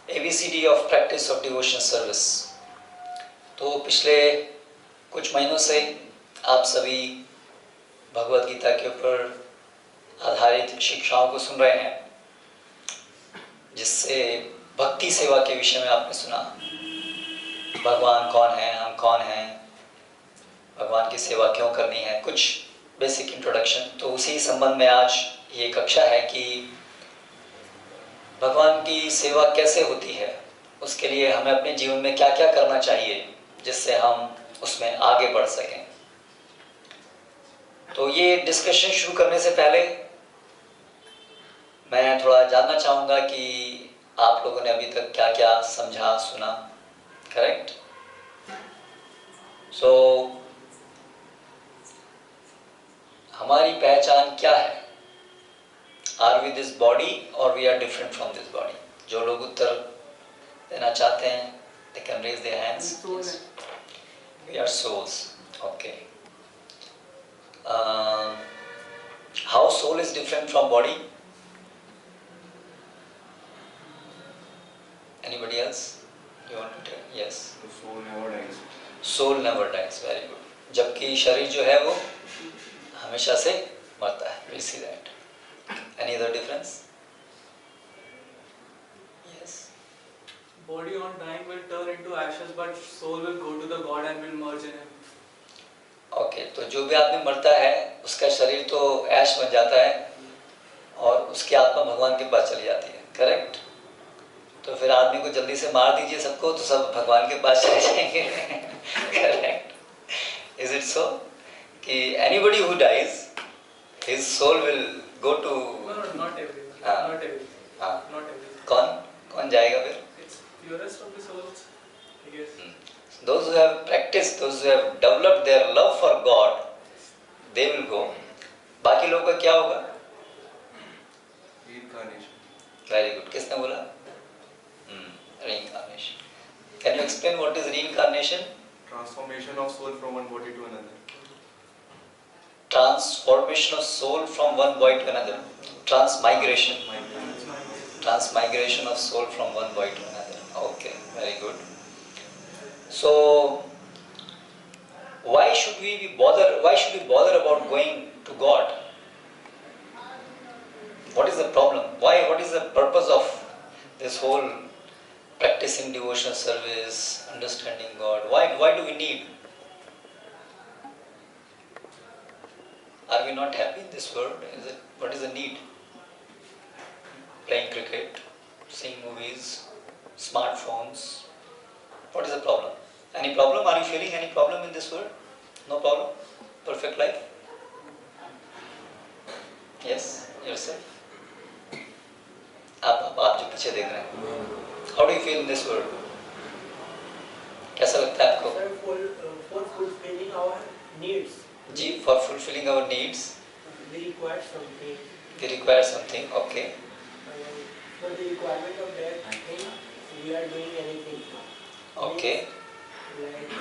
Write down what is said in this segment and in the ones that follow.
ABCD of practice of devotion service. तो पिछले कुछ महीनों से आप सभी भगवद गीता के ऊपर आधारित शिक्षाओं को सुन रहे हैं, जिससे भक्ति सेवा के विषय में आपने सुना। भगवान कौन है, हम कौन हैं, भगवान की सेवा क्यों करनी है, कुछ बेसिक इंट्रोडक्शन। तो उसी संबंध में आज ये कक्षा है कि भगवान की सेवा कैसे होती है, उसके लिए हमें अपने जीवन में क्या क्या करना चाहिए जिससे हम उसमें आगे बढ़ सकें। तो ये डिस्कशन शुरू करने से पहले मैं थोड़ा जानना चाहूँगा कि आप लोगों ने अभी तक क्या क्या समझा, सुना। करेक्ट? सो हमारी पहचान क्या है? आर वी दिस बॉडी और we are different from this body? जो लोग उत्तर देना चाहते हैं, they can raise their hands. We are souls. Okay. How soul is different from body? Anybody else? You want to tell? Yes. Soul never dies. Soul never dies. Very good. जबकि शरीर जो है वो हमेशा से मरता है. We'll see that. Any other difference? Yes. Body on dying will turn into ashes, but soul will go to the God and will merge in Him. Okay, तो जो भी आदमी मरता है उसका शरीर तो ऐश बन जाता है और उसकी आत्मा भगवान के पास चली जाती है। करेक्ट? तो फिर आदमी को जल्दी से मार दीजिए सबको, तो सब भगवान के पास चले जाएंगे। करेक्ट? Is it so? कि anybody who dies, his soul will go to. No, not everyone. हाँ. Not everyone. हाँ. Not everyone. कौन जाएगा फिर? It's purest of the souls, I guess. Those who have practiced, those who have developed their love for God, they will go. बाकी लोगों का क्या होगा? Reincarnation. Very good. किसने बोला? Reincarnation. Can you explain what is reincarnation? Transformation of soul from one body to another. Transformation of soul from one body to another. Transmigration. Transmigration of soul from one body to another. Okay, very good. So, why should we bother about going to God? What is the problem? Why? What is the purpose of this whole practicing devotional service, understanding God? Why do we need? Are we not happy in this world? What is the need? Playing cricket, seeing movies, smartphones. What is the problem? Any problem? Are you feeling any problem in this world? No problem? Perfect life? Yes? Yourself? आप जो पीछे देख रहे हैं. How do you feel in this world? कैसा लगता है आपको? For fulfilling our needs. Ji, for fulfilling our needs. We require something. We require something. Okay. For the requirement of that thing, we are doing anything. Okay. Like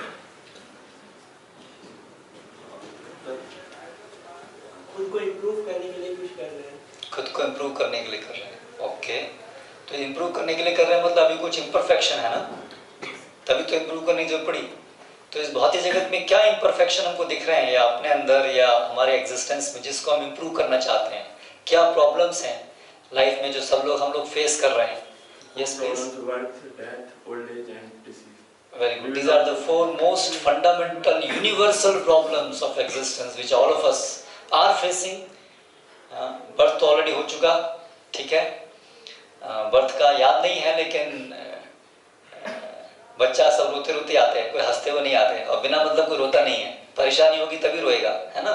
खुद को improve करने के लिए कुछ कर रहे हैं. खुद को improve करने के लिए कर रहे हैं. Okay. तो improve करने के लिए कर रहे हैं मतलब अभी कुछ imperfection है ना, तभी तो improve करने की जरूरत पड़ी. तो इस भौतिक जगत में क्या imperfection हमको दिख रहे हैं, या अपने अंदर या हमारे existence में, जिसको हम improve करना चाहते हैं? क्या problems हैं लाइफ में जो हम लोग face कर रहे हैं? Yes, please. Birth, death, old age and disease. Very good. These are the four most fundamental, universal problems of existence which all of us are facing. Birth तो ऑलरेडी हो चुका, ठीक है, बर्थ का याद नहीं है, लेकिन बच्चा सब रोते रोते आते हैं, कोई हंसते हुए नहीं आते, और बिना मतलब कोई रोता नहीं है. परेशानी होगी तभी रोएगा, है ना?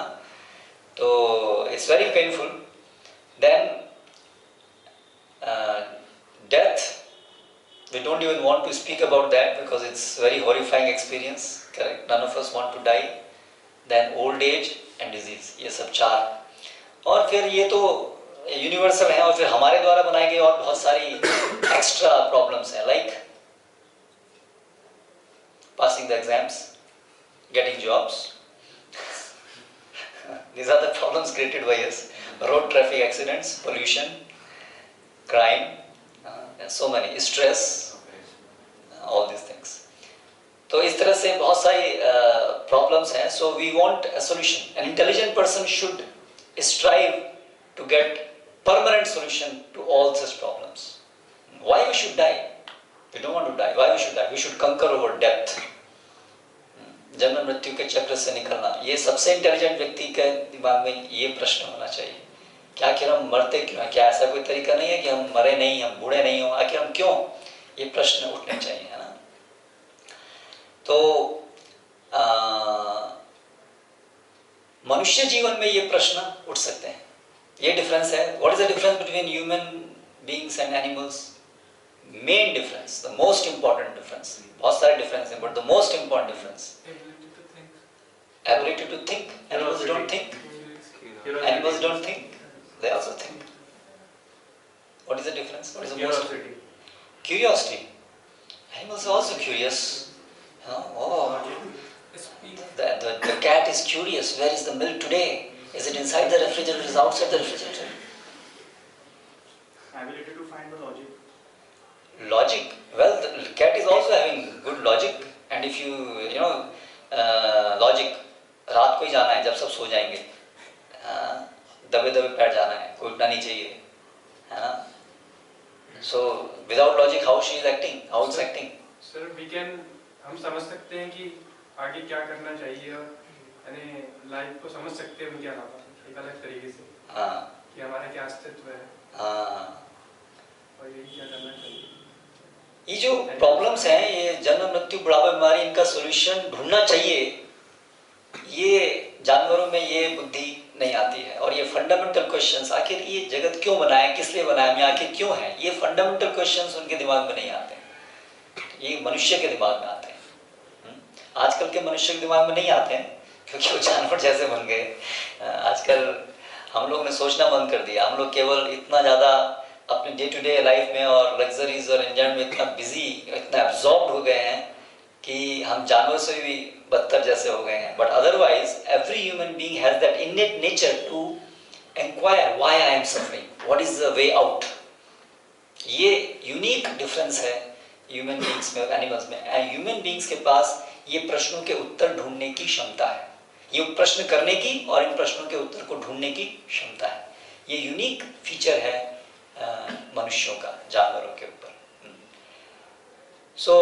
तो it's very painful. Then death, we don't even want to speak about that because it's very horrifying experience. Correct? None of us want to die. Then old age and disease. ये सब चार. और फिर ये तो यूनिवर्सल हैं, और फिर हमारे द्वारा बनाई गई और बहुत सारी एक्स्ट्रा प्रॉब्लम्स हैं, like passing the exams, getting jobs. These are the problems created by us. Road traffic accidents, pollution, crime, so many stress, all these things. तो इस तरह से बहुत सारी प्रॉब्लम्स हैं. So we want a solution. An intelligent person should strive to get permanent solution to all such problems. Why we should die? We don't want to die. Why we should die? We should conquer our death. जन्म मृत्यु के चक्र से निकलना, ये सबसे intelligent व्यक्ति के दिमाग में ये प्रश्न होना चाहिए कि आखिर हम मरते क्यों हैं? क्या ऐसा कोई तरीका नहीं है कि हम मरे नहीं, हम बूढ़े नहीं हो? आखिर हम क्यों? ये प्रश्न उठने चाहिए, है ना? तो मनुष्य जीवन में ये प्रश्न उठ सकते हैं. ये डिफरेंस है. What is the difference between human beings and animals? Main difference, the most important difference. बहुत सारे डिफरेंस हैं, but the most important difference, ability to think. Animals don't think. Animals don't think. They also think. What is the difference? What is the most? Curiosity. Animals are also curious. You know, the cat is curious. Where is the milk today? Is it inside the refrigerator? Is it outside the refrigerator? Ability to find the logic. Logic. Well, the cat is also having good logic. And if you know, logic. रात को ही जाना है जब सब सो जाएंगे, दबे दबे पैर जाना है, कोई उठना नहीं चाहिए, है ना? So without logic, how she is acting? How it's acting? Sir, हम समझ सकते हैं कि आगे क्या करना चाहिए, यानी लाइफ को समझ सकते हैं उनके अलावा एक अलग तरीके से, कि हमारा क्या अस्तित्व है, और ये क्या करना चाहिए. ये जो प्रॉब्लम्स हैं, ये जन्म मृत्यु बुढ़ापा बीमारी, इनका सॉल्यूशन ढूंढना चाहिए. ये जानवरों में ये बुद्धि नहीं आती है. और ये फंडामेंटल क्वेश्चंस, आखिर ये जगत क्यों बना है, किस लिए बना है, मैं आखिर क्यों है, ये फंडामेंटल क्वेश्चंस उनके दिमाग में नहीं आते. ये मनुष्य के दिमाग में आते हैं. आजकल के मनुष्य के दिमाग में नहीं आते हैं क्योंकि वो जानवर जैसे बन गए. आजकल हम लोग ने सोचना बंद कर दिया. हम लोग केवल इतना ज़्यादा अपने डे टू डे लाइफ में और लग्जरीज और एंजॉयमेंट में इतना बिजी, इतना एब्जॉर्ब हो गए हैं कि हम जानवर से भी बदतर जैसे हो गए हैं. But otherwise every human being has that innate nature to inquire why I am suffering, what is the way out. ये यूनिक डिफरेंस है ह्यूमन बीइंग्स में और एनिमल्स में. एंड ह्यूमन बीइंग्स के पास ये प्रश्नों के उत्तर ढूंढने की क्षमता है, ये प्रश्न करने की और इन प्रश्नों के उत्तर को ढूंढने की क्षमता है. ये यूनिक फीचर है मनुष्यों का जानवरों के ऊपर. सो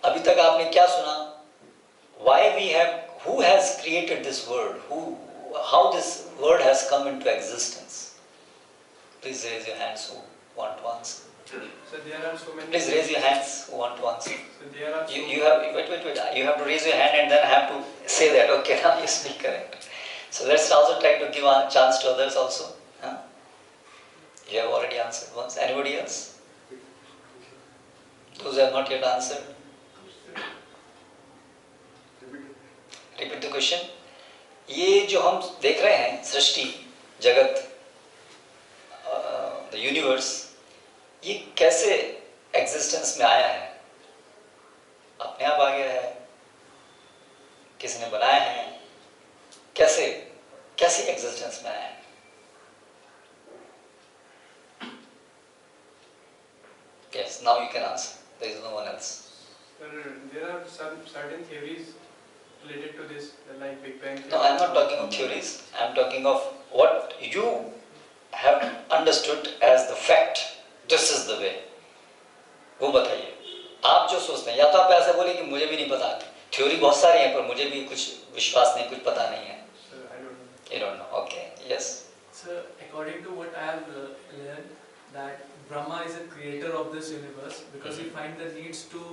अभी तक आपने क्या सुना? Why we have, who has created this world? How this world has come into existence? Please raise your hands who want to answer. So there are so many. Please raise your hands who want to answer. So there are. You have wait. You have to raise your hand and then have to say that. Okay, now you speak correct. So let's also try to give a chance to others also. Huh? You have already answered once. Anybody else? Those who have not yet answered. Repeat the question. ये जो हम देख रहे हैं सृष्टि, जगत, the universe, ये कैसे existence में आया है? अपने आप आ गया है? किसने बनाया है? कैसे एग्जिस्टेंस में आया है? Yes, now you can answer. There is no one else. There are some certain theories related to this, like Big Bang theory. No, I am not talking of theories. I am talking of what you have understood as the fact. This is the way. वो बताइए. आप जो सोचते हैं, या तो आप ऐसे बोले कि मुझे भी नहीं पता. थ्योरी बहुत सारी हैं पर मुझे भी कुछ विश्वास नहीं, कुछ पता नहीं है. So, I don't know. You don't know. Okay. Yes. So according to what I have learned, that Brahma is a creator of this universe because he find the needs to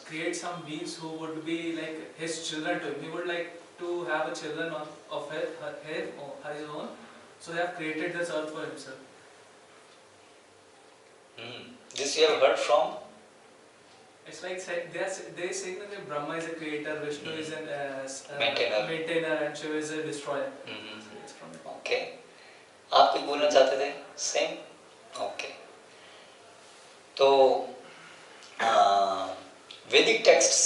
create some beings who would be like his children to him. He would like to have a children of his own. So he have created this earth for himself. This you have heard from? It's like they saying that Brahma is a creator, Vishnu is a Maintainer. and Shiva is a destroyer. So it's from Okay. आप कुछ बोलना चाहते थे? Same. Okay. तो वैदिक texts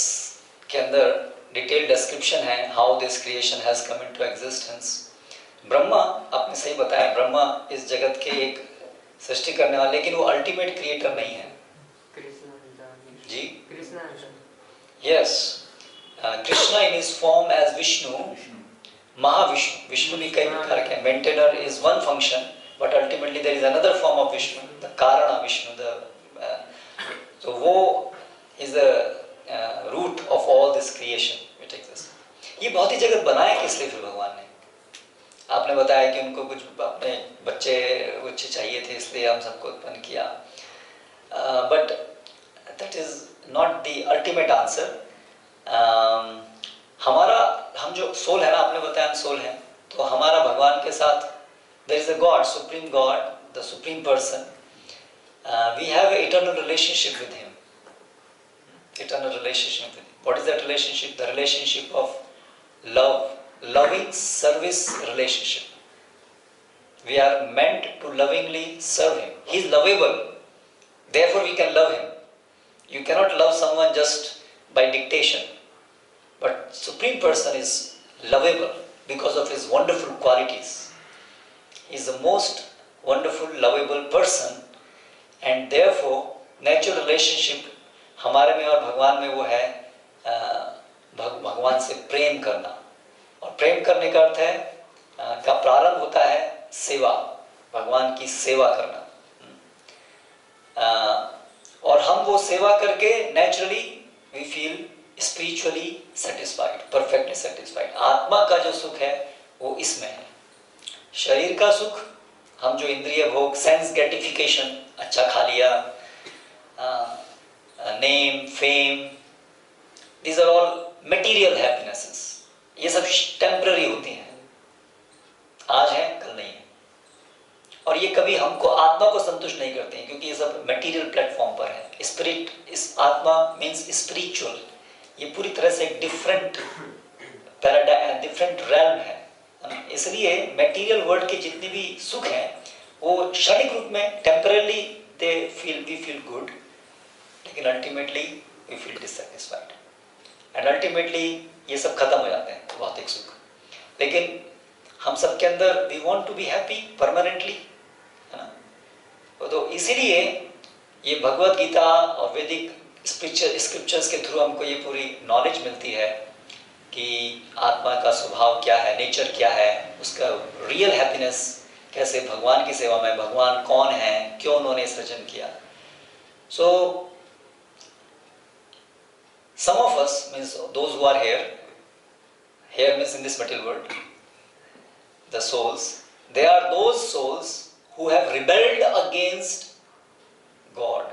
के अंदर detail description है how this creation has come into existence. Brahma, आपने सही बताया, ब्रह्मा इस जगत के एक सृष्टि करने वाला, लेकिन वो अल्टीमेट क्रिएटर नहीं है। जी, yes, Krishna in his form as Vishnu, Mahavishnu, Vishnu भी कई प्रकार के, maintainer is one function, but ultimately there is another form of Vishnu, the Karana Vishnu, तो वो is the root of all this creation which exist. ये भौतिक जगत बनाया किस लिए फिर भगवान ने? आपने बताया कि उनको कुछ अपने बच्चे चाहिए थे, इसलिए हम सबको उत्पन्न किया, but that is not the ultimate answer. हम जो सोल है ना, आपने बताया हम सोल हैं, तो हमारा भगवान के साथ there is a God, supreme God, the supreme person, we have a eternal relationship with him, eternal relationship with him. What is that relationship? The relationship of love, loving service relationship. We are meant to lovingly serve him. He is lovable, therefore we can love him. You cannot love someone just by dictation, but Supreme Person is lovable because of his wonderful qualities. He is the most wonderful, lovable person, and therefore natural relationship हमारे में और भगवान में वो है भगवान से प्रेम करना। और प्रेम करने का अर्थ है का प्रारंभ होता है सेवा, भगवान की सेवा करना, और हम वो सेवा करके naturally we feel spiritually satisfied, perfectly satisfied. आत्मा का जो सुख है वो इसमें है। शरीर का सुख हम जो इंद्रिय भोग, सेंस ग्रेटिफिकेशन, अच्छा खा लिया, name, fame, these are all material happinesses, ये सब टेम्पररी होती हैं, आज है कल नहीं है, और ये कभी हमको आत्मा को संतुष्ट नहीं करते हैं, क्योंकि ये सब मटेरियल प्लेटफॉर्म पर है। स्पिरिट, इस आत्मा मीन्स स्पिरिचुअल, ये पूरी तरह से एक डिफरेंट पैराडाइम, डिफरेंट रेल्म है। इसलिए मटेरियल वर्ल्ड के जितने भी सुख हैं वो क्षणिक रूप में टेम्परली वी फील गुड, लेकिन ultimately we feel dissatisfied, and ultimately ये सब खत्म हो जाते हैं भौतिक सुख। लेकिन हम सब के अंदर we want to be happy permanently, है ना। तो इसीलिए ये भगवत गीता और वैदिक स्क्रिप्चर्स के थ्रू हमको ये पूरी नॉलेज मिलती है कि आत्मा का स्वभाव क्या है, नेचर क्या है, उसका रियल हैप्पीनेस कैसे, भगवान की सेवा में भगवान कौन है, क्यों उन्होंने सृजन किया। सो some of us, means those who are here means in this material world, the souls, they are those souls who have rebelled against God.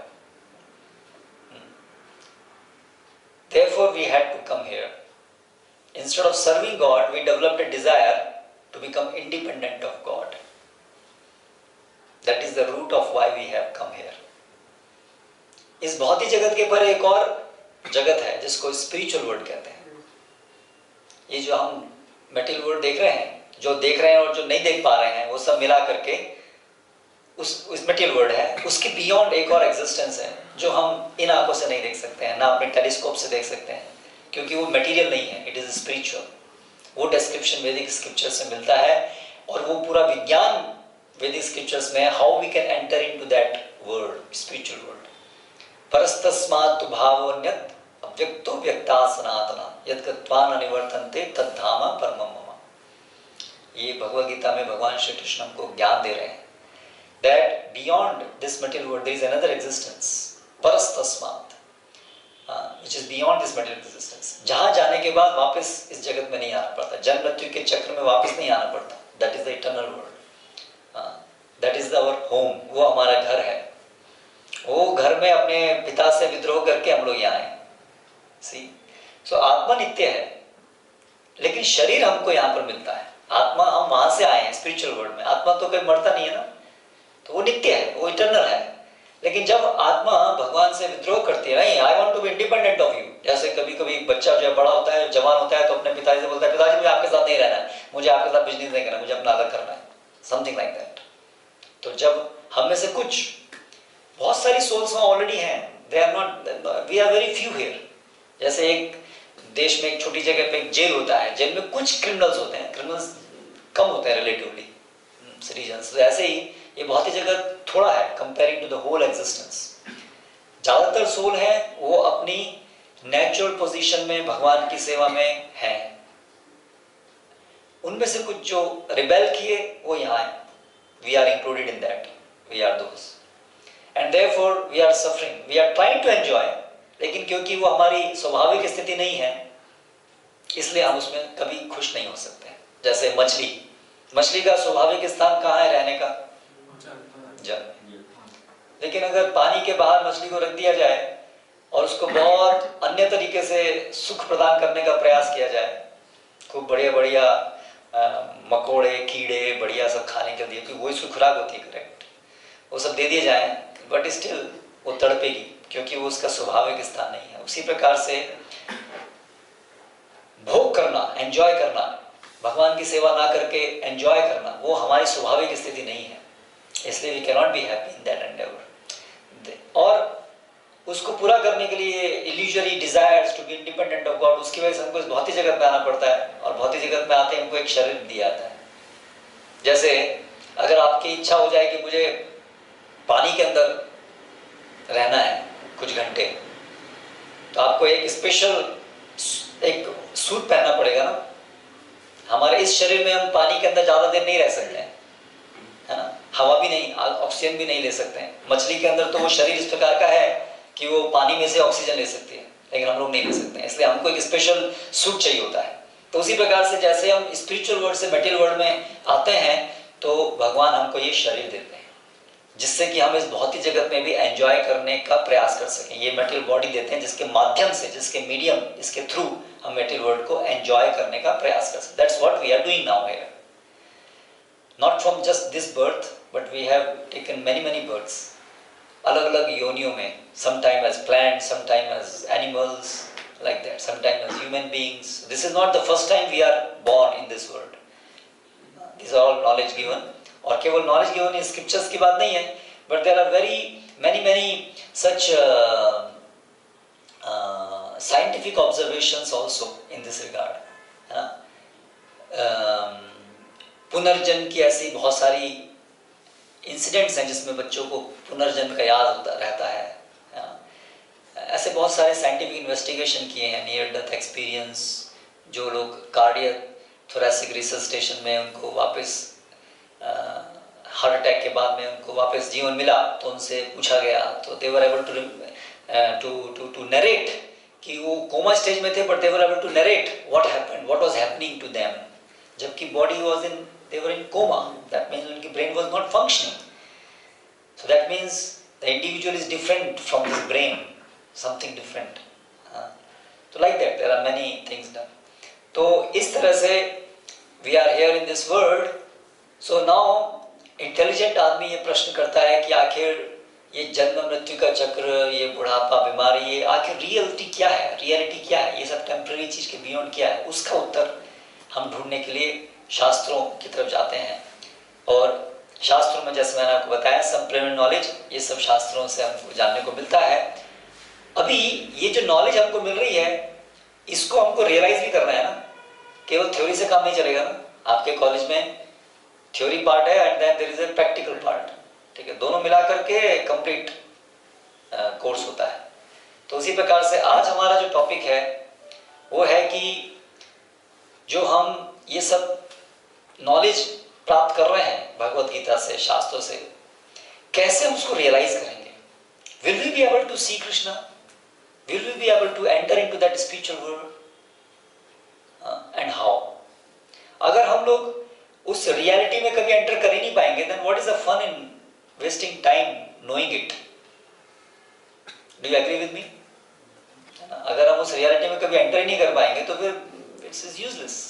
Therefore we had to come here. Instead of serving God, we developed a desire to become independent of God. That is the root of why we have come here. इस भौतिक जगत के पर एक और जगत है जिसको स्पिरिचुअल वर्ल्ड कहते हैं। ये जो हम मटेरियल वर्ल्ड देख रहे हैं, जो देख रहे हैं और जो नहीं देख पा रहे हैं, वो सब मिला करके उस मटेरियल वर्ल्ड है। उसके बियॉन्ड एक और एग्जिस्टेंस है जो हम इन आंखों से नहीं देख सकते हैं, ना अपने टेलीस्कोप से देख सकते हैं, क्योंकि वो मटेरियल नहीं है, इट इज स्पिरिचुअल। वो डिस्क्रिप्शन वैदिक स्क्रिप्चर से मिलता है, और वो पूरा विज्ञान वैदिक स्क्रिप्चर्स में, how we can enter into that world, spiritual world. परस्तस्मात् भावोन्यत् अव्यक्तो व्यक्ता सनातना यद् गत्वा न निवर्तन्ते तद्धाम परमं मम। ये भगवद गीता में भगवान श्री कृष्ण हमको ज्ञान दे रहे हैं that beyond this material world there is another existence, परस्तस्मात्, which is beyond this material existence, जहाँ जाने के बाद वापस इस जगत में नहीं आना पड़ता, जन्म मृत्यु के चक्र में वापस नहीं आना पड़ता। that is the eternal world, that is our home, वो हमारा घर है। वो घर में अपने पिता से विद्रोह करके हम लोग यहाँ आए। सी, सो आत्मा नित्य है, लेकिन शरीर हमको यहाँ पर मिलता है। आत्मा हम वहां से आए हैं स्पिरिचुअल वर्ल्ड में, आत्मा तो कभी मरता नहीं है ना, तो वो नित्य है, वो इटर्नल है। लेकिन जब आत्मा भगवान से विद्रोह करती है, नहीं, I want to be independent of you, जैसे कभी कभी बच्चा जो बड़ा होता है, जवान होता है, तो अपने पिताजी से बोलता है, पिताजी मुझे आपके साथ नहीं रहना है, मुझे आपके साथ बिजनेस नहीं करना, मुझे अपना अलग करना है, समथिंग लाइक दैट। तो जब हम में से कुछ, बहुत सारी सोल्स वहाँ ऑलरेडी हैं, they are not, we are very few here. जैसे एक देश में एक छोटी जगह पे एक जेल होता है, जेल में कुछ क्रिमिनल्स होते हैं, क्रिमिनल्स कम होते हैं रिलेटिवली सिटीजन्स। तो ऐसे ही ये बहुत ही जगह थोड़ा है comparing to the whole existence. ज़्यादातर सोल है वो अपनी नेचुरल पोजीशन में भगवान की सेवा में है। उनमें से कुछ जो रिबेल किए वो यहाँ है, we are included in that, we are those, and therefore we are suffering, we are trying to enjoy, लेकिन क्योंकि वो हमारी स्वाभाविक स्थिति नहीं है इसलिए हम उसमें कभी खुश नहीं हो सकते। जैसे मछली का स्वाभाविक स्थान कहाँ है रहने का? जल। लेकिन अगर पानी के बाहर मछली को रख दिया जाए और उसको बहुत अन्य तरीके से सुख प्रदान करने का प्रयास किया जाए, खूब बढ़िया बढ़िया मकोड़े कीड़े बढ़िया सब खाने के लिए, क्योंकि वही उसकी खुराक होती है, करेक्ट, वो सब दे दिए जाए, बट स्टिल वो तड़पेगी क्योंकि वो उसका स्वाभाविक स्थान नहीं है। उसी प्रकार से भोग करना, एंजॉय करना, भगवान की सेवा ना करके एंजॉय करना, वो हमारी स्वाभाविक स्थिति नहीं है, इसलिए we can not be happy in that endeavour. और उसको पूरा करने के लिए illusory desires to be independent of God, उसकी वजह से हमको इस भौतिक जगत में आना पड़ता है, और भौतिक जगत में आते हैं हमको एक शरीर दिया जाता है। जैसे अगर आपकी इच्छा हो जाए कि मुझे पानी के अंदर रहना है कुछ घंटे, तो आपको एक स्पेशल एक सूट पहनना पड़ेगा ना। हमारे इस शरीर में हम पानी के अंदर ज़्यादा देर नहीं रह सकते हैं, है ना, हवा भी नहीं, ऑक्सीजन भी नहीं ले सकते हैं। मछली के अंदर तो वो शरीर इस प्रकार का है कि वो पानी में से ऑक्सीजन ले सकती है, लेकिन हम लोग नहीं ले सकते हैं, इसलिए हमको एक स्पेशल सूट चाहिए होता है। तो उसी प्रकार से जैसे हम स्पिरिचुअल वर्ल्ड से मटेरियल वर्ल्ड में आते हैं तो भगवान हमको ये शरीर देते हैं जिससे कि हम इस भौतिक जगत में भी एंजॉय करने का प्रयास कर सकें। ये मटेरियल बॉडी देते हैं जिसके माध्यम से, जिसके मीडियम, इसके थ्रू हम मटेरियल वर्ल्ड को एंजॉय करने का प्रयास कर सकें। That's what we are doing now here, not from just this birth, but we have taken many births, अलग अलग योनियों में, sometime as plants, sometime as animals, like that, sometime as human beings. This is not the first time we are born in this world. These are all knowledge given. और केवल knowledge given scriptures की बात नहीं है, but there are many such scientific observations also in this regard, है ना। पुनर्जन्म की ऐसी बहुत सारी इंसिडेंट्स हैं जिसमें बच्चों को पुनर्जन्म का याद होता रहता है ना? ऐसे बहुत सारे साइंटिफिक इन्वेस्टिगेशन किए हैं, नियर डेथ एक्सपीरियंस, जो लोग कार्डियक थोरेसिक रिसर्च स्टेशन में उनको वापस हार्ट अटैक के बाद में उनको वापस जीवन मिला, तो उनसे पूछा गया तो they were able to narrate कि वो कोमा स्टेज में थे, but they were able to narrate what happened, what was happening to them, जबकि body was in, they were in coma. That means उनकी brain was not functioning. So that means the individual is different from this brain, something different. So like that, there are many things done. तो इस तरह से we are here in this world. So now intelligent आदमी ये प्रश्न करता है कि आखिर ये जन्म मृत्यु का चक्र, ये बुढ़ापा, बीमारी, ये आखिर रियलिटी क्या है, रियलिटी क्या है, ये सब टेम्पररी चीज के बियॉन्ड क्या है, उसका उत्तर हम ढूंढने के लिए शास्त्रों की तरफ जाते हैं। और शास्त्रों में जैसे मैंने आपको बताया सप्लीमेंट नॉलेज, ये सब शास्त्रों से हमको जानने को मिलता है। अभी ये जो नॉलेज हमको मिल रही है इसको हमको रियलाइज भी करना है ना, केवल थ्योरी से काम नहीं चलेगा ना। आपके कॉलेज में थ्योरी पार्ट है and then there is a practical part, ठीक है, दोनों मिला करके कंप्लीट कोर्स होता है। तो उसी प्रकार से आज हमारा जो टॉपिक है वो है कि जो हम ये सब नॉलेज प्राप्त कर रहे हैं भगवत गीता से, शास्त्रों से, कैसे हम उसको रियलाइज करेंगे। Will we be able to see Krishna, will we be able to enter into that spiritual world, and how. अगर हम लोग उस रियलिटी में कभी एंटर कर ही नहीं पाएंगे, then what is the fun in wasting time knowing it. Do you agree with me? अगर हम उस रियलिटी में कभी एंटर ही नहीं कर पाएंगे तो फिर इट्स इज यूजलेस।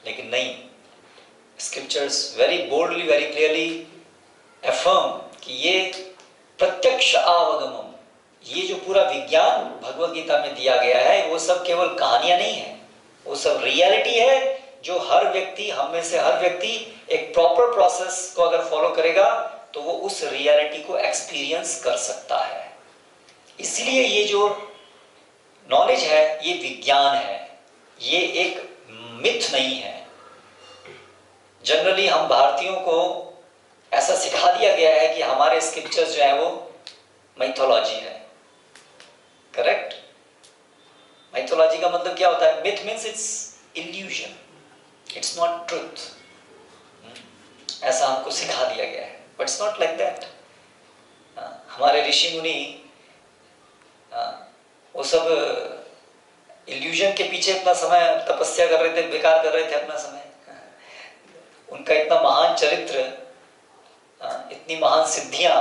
लेकिन नहीं, scriptures very boldly, very clearly affirm कि ये प्रत्यक्ष आवागमम, ये जो पूरा विज्ञान भगवत गीता में दिया गया है वो सब केवल कहानियां नहीं है, वो सब रियलिटी है जो हर व्यक्ति, हम में से हर व्यक्ति एक प्रॉपर प्रोसेस को अगर फॉलो करेगा तो वो उस रियलिटी को एक्सपीरियंस कर सकता है। इसलिए ये जो नॉलेज है ये विज्ञान है, ये एक मिथ नहीं है। जनरली हम भारतीयों को ऐसा सिखा दिया गया है कि हमारे स्क्रिप्चर्स जो है वो माइथोलॉजी है। करेक्ट? माइथोलॉजी का मतलब क्या होता है? Myth means it's illusion, it's not truth. ऐसा हमको सिखा दिया गया है, but it's not like that. हमारे ऋषि मुनि वो सब इल्यूजन के पीछे अपना समय तपस्या कर रहे थे, बेकार कर रहे थे अपना समय। उनका इतना महान चरित्र, इतनी महान सिद्धियां,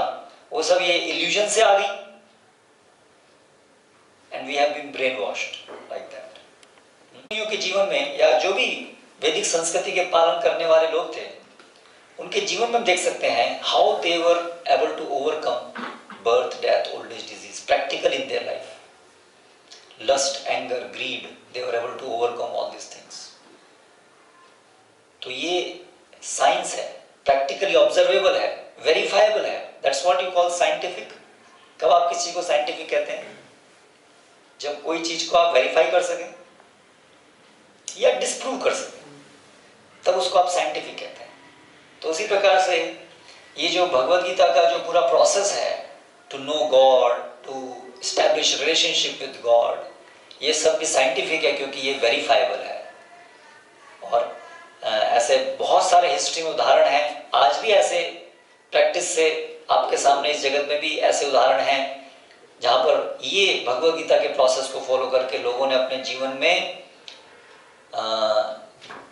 वो सब ये इल्यूजन से आ गई। And we have been brainwashed like that. के जीवन में या जो भी वैदिक संस्कृति के पालन करने वाले लोग थे, उनके जीवन में हम देख सकते हैं how they were able to overcome birth, death, old age, disease, practical in their life. Lust, anger, greed, they were able to overcome all this things. तो ये साइंस है, प्रैक्टिकली ऑब्जर्वेबल है, वेरीफाइबल है। That's what you call scientific. कब आप किसी को scientific कहते हैं? जब कोई चीज को आप वेरीफाई कर सकें या डिस्प्रूव कर सकें, तब उसको आप साइंटिफिक कहते हैं। तो उसी प्रकार से ये जो भगवद गीता का जो पूरा प्रोसेस है, to know God, to establish relationship with God, ये सब भी साइंटिफिक है क्योंकि ये वेरीफाइबल है। और ऐसे बहुत सारे हिस्ट्री में उदाहरण हैं, आज भी ऐसे प्रैक्टिस से आपके सामने इस जगत में भी ऐसे उदाहरण हैं जहाँ पर ये भगवद गीता के प्रोसेस को फॉलो करके लोगों ने अपने जीवन में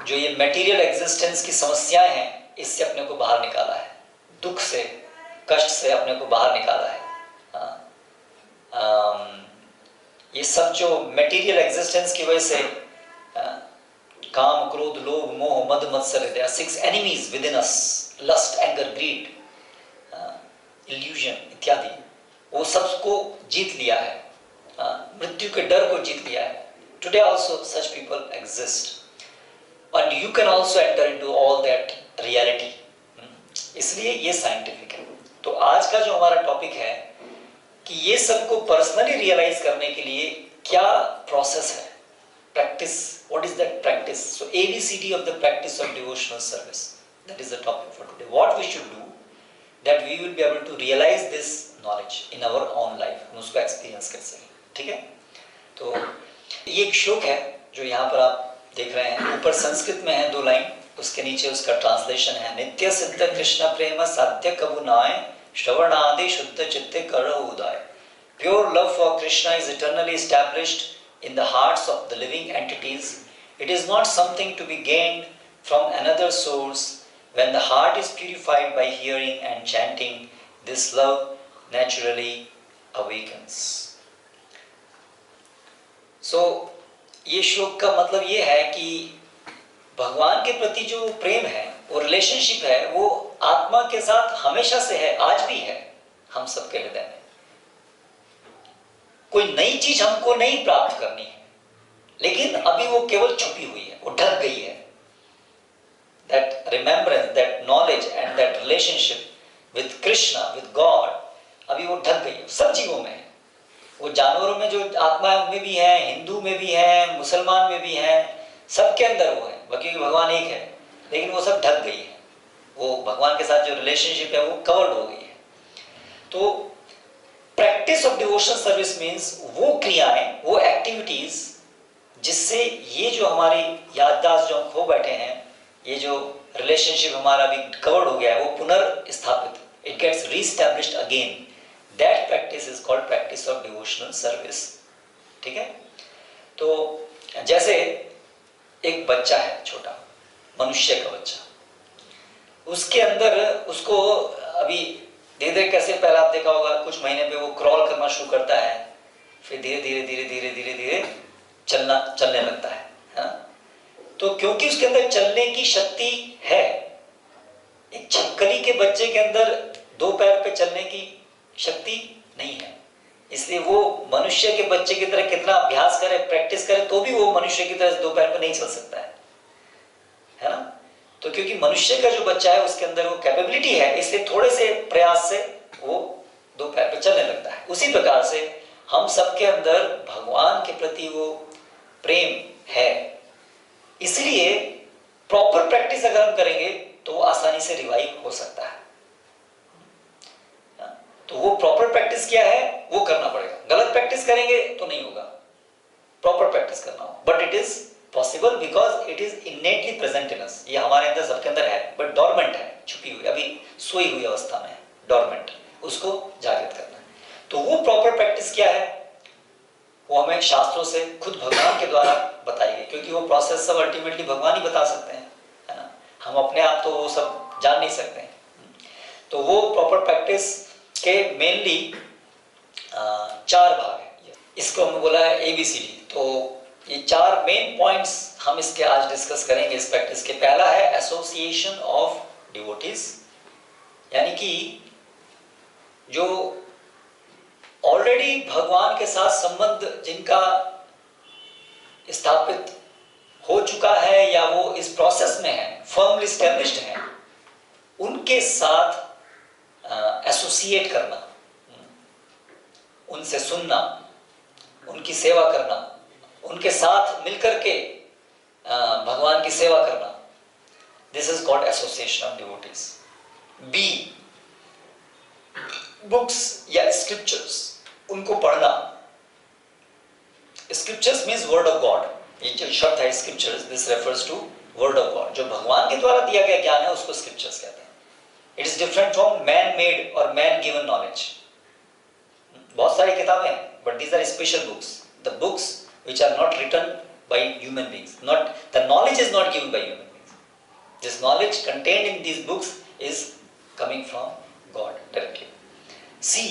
जो ये मटेरियल एग्जिस्टेंस की समस्याएं हैं, इससे अपने को बाहर निकाला है, दुख से, कष्ट से अपने को बाहर निकाला है। ये सब जो मटेरियल एग्जिस्टेंस की वजह से काम, क्रोध, लोभ, मोह, मद, मत्सर, they are 6 enemies within us, lust, anger, greed, illusion इत्यादि, वो सबको जीत लिया है, मृत्यु के डर को जीत लिया है। Today also such people exist and you can also enter into all that reality। इसलिए ये साइंटिफिक है। तो आज का जो हमारा टॉपिक है कि ये सबको पर्सनली रियलाइज करने के लिए क्या प्रोसेस है, practice, what is that practice. So ABCD of the practice of devotional service, that is the topic for today. What we should do that we will be able to realise this knowledge in our own life, हम उसको experience कर सकें। ठीक है? तो ये एक श्लोक है जो यहाँ पर आप देख रहे हैं, ऊपर संस्कृत में है 2 लाइन, उसके नीचे उसका ट्रांसलेशन है। नित्य सिद्ध कृष्ण प्रेम साध्य कबु नाय, श्रवणादि शुद्ध चित्ते करो उदय। Pure love for Krishna is eternally established in the hearts of the living entities. It is not something to be gained from another source. When the heart is purified by hearing and chanting, this love naturally awakens। So ये श्लोक का मतलब ये है कि भगवान के प्रति जो प्रेम है, वो रिलेशनशिप है, वो आत्मा के साथ हमेशा से है, आज भी है हम सबके हृदय में। कोई नई चीज हमको नहीं प्राप्त करनी है, लेकिन अभी वो केवल छुपी हुई है, वो ढक गई है। That remembrance, that knowledge and that relationship with Krishna, with God, अभी वो ढक गई है। सब जीवों में है, वो जानवरों में जो आत्मा है उनमें भी है, हिंदू में भी है, मुसलमान में भी है, सबके अंदर वो है, क्योंकि भगवान एक है, लेकिन वो सब ढक गई है। वो भगवान के साथ जो रिलेशनशिप है वो कवर्ड हो गई है। तो practice of devotional service means वो क्रियाएं, वो एक्टिविटीज जिससे ये जो हमारी याददाश्त जो हम खो बैठे हैं, ये जो रिलेशनशिप हमारा भी कवर्ड हो गया है, वो पुनर्स्थापित, it gets reestablished again. That practice is called practice of devotional service। ठीक है? तो जैसे एक बच्चा है, छोटा मनुष्य का बच्चा, उसके अंदर उसको अभी धीरे धीरे, कैसे पहले आप देखा होगा, कुछ महीने पे वो क्रॉल करना शुरू करता है, फिर धीरे धीरे धीरे धीरे धीरे धीरे चलने लगता है, हाँ? तो क्योंकि उसके अंदर चलने की शक्ति है, एक छिपकली के बच्चे के अंदर 2 पैर पे चलने की शक्ति नहीं है, इसलिए वो मनुष्य के बच्चे की तरह कितना अभ्यास करे, प्रैक्टिस करे, तो भी वो मनुष्य की तरह 2 पैर पे नहीं चल सकता है ना? तो क्योंकि मनुष्य का जो बच्चा है उसके अंदर वो कैपेबिलिटी है, इसलिए थोड़े से प्रयास से वो 2 पैर पे चलने लगता है। उसी प्रकार से हम सबके अंदर भगवान के प्रति वो प्रेम है, इसलिए प्रॉपर प्रैक्टिस अगर हम करेंगे तो वो आसानी से रिवाइव हो सकता है। तो वो प्रॉपर प्रैक्टिस क्या है वो करना पड़ेगा। गलत प्रैक्टिस करेंगे तो नहीं होगा, प्रॉपर प्रैक्टिस करना हो। But it is possible because it is innately present in us. ये हमारे अंदर सबके अंदर है, बट डॉर्मेंट है, छुपी हुई, अभी सोई हुई अवस्था में है, डॉर्मेंट, उसको जागृत करना है। तो वो प्रॉपर प्रैक्टिस क्या है वो हमें शास्त्रों से खुद भगवान के द्वारा बताई गई, क्योंकि वो प्रोसेस सब अल्टीमेटली भगवान ही बता सकते हैं, है ना। हम अपने आप तो वो सब जान नहीं सकते हैं। तो वो प्रॉपर प्रैक्टिस के मेनली 4 भाग है। इसको हमने बोला है ABCD। तो ये 4 मेन पॉइंट्स हम इसके आज डिस्कस करेंगे इस प्रैक्टिस के। पहला है एसोसिएशन ऑफ डिवोटीज, यानी कि जो ऑलरेडी भगवान के साथ संबंध जिनका स्थापित हो चुका है या वो इस प्रोसेस में है, फर्मली एस्टेब्लिश्ड है, उनके साथ एसोसिएट करना, उनसे सुनना, उनकी सेवा करना, उनके साथ मिलकर के भगवान की सेवा करना, this is called association of devotees. B, books या स्क्रिप्चर्स, उनको पढ़ना। Scriptures means word of God. ये जो शब्द है scriptures, this refers to word of God. जो भगवान के द्वारा दिया गया ज्ञान है उसको स्क्रिप्चर्स कहते हैं। It is different from man made और मैन गिवन नॉलेज। बहुत सारी किताबें हैं, but these are special books, the books which are not written by human beings. The knowledge is not given by human beings. This knowledge contained in these books is coming from God directly. C,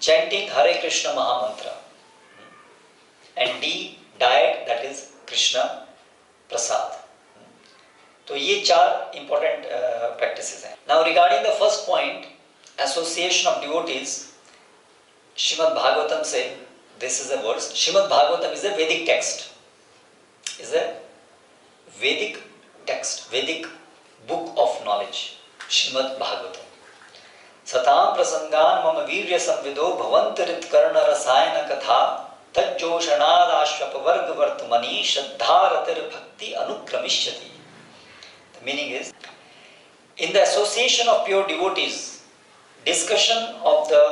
chanting Hare Krishna Mahamantra. And D, diet, that is Krishna Prasad. तो ये 4 important practices हैं. Now regarding the first point, association of devotees, Srimad Bhagavatam से this is a verse. Srimad Bhagavatam is a Vedic text. Is a Vedic text, Vedic book of knowledge. Srimad Bhagavatam. Satam prasangan mama virya samvido bhavantarit karna rasayana katha tajjoshanad ashvapavarga vartmani shraddharatir bhakti anukramishati. The meaning is, in the association of pure devotees, discussion of the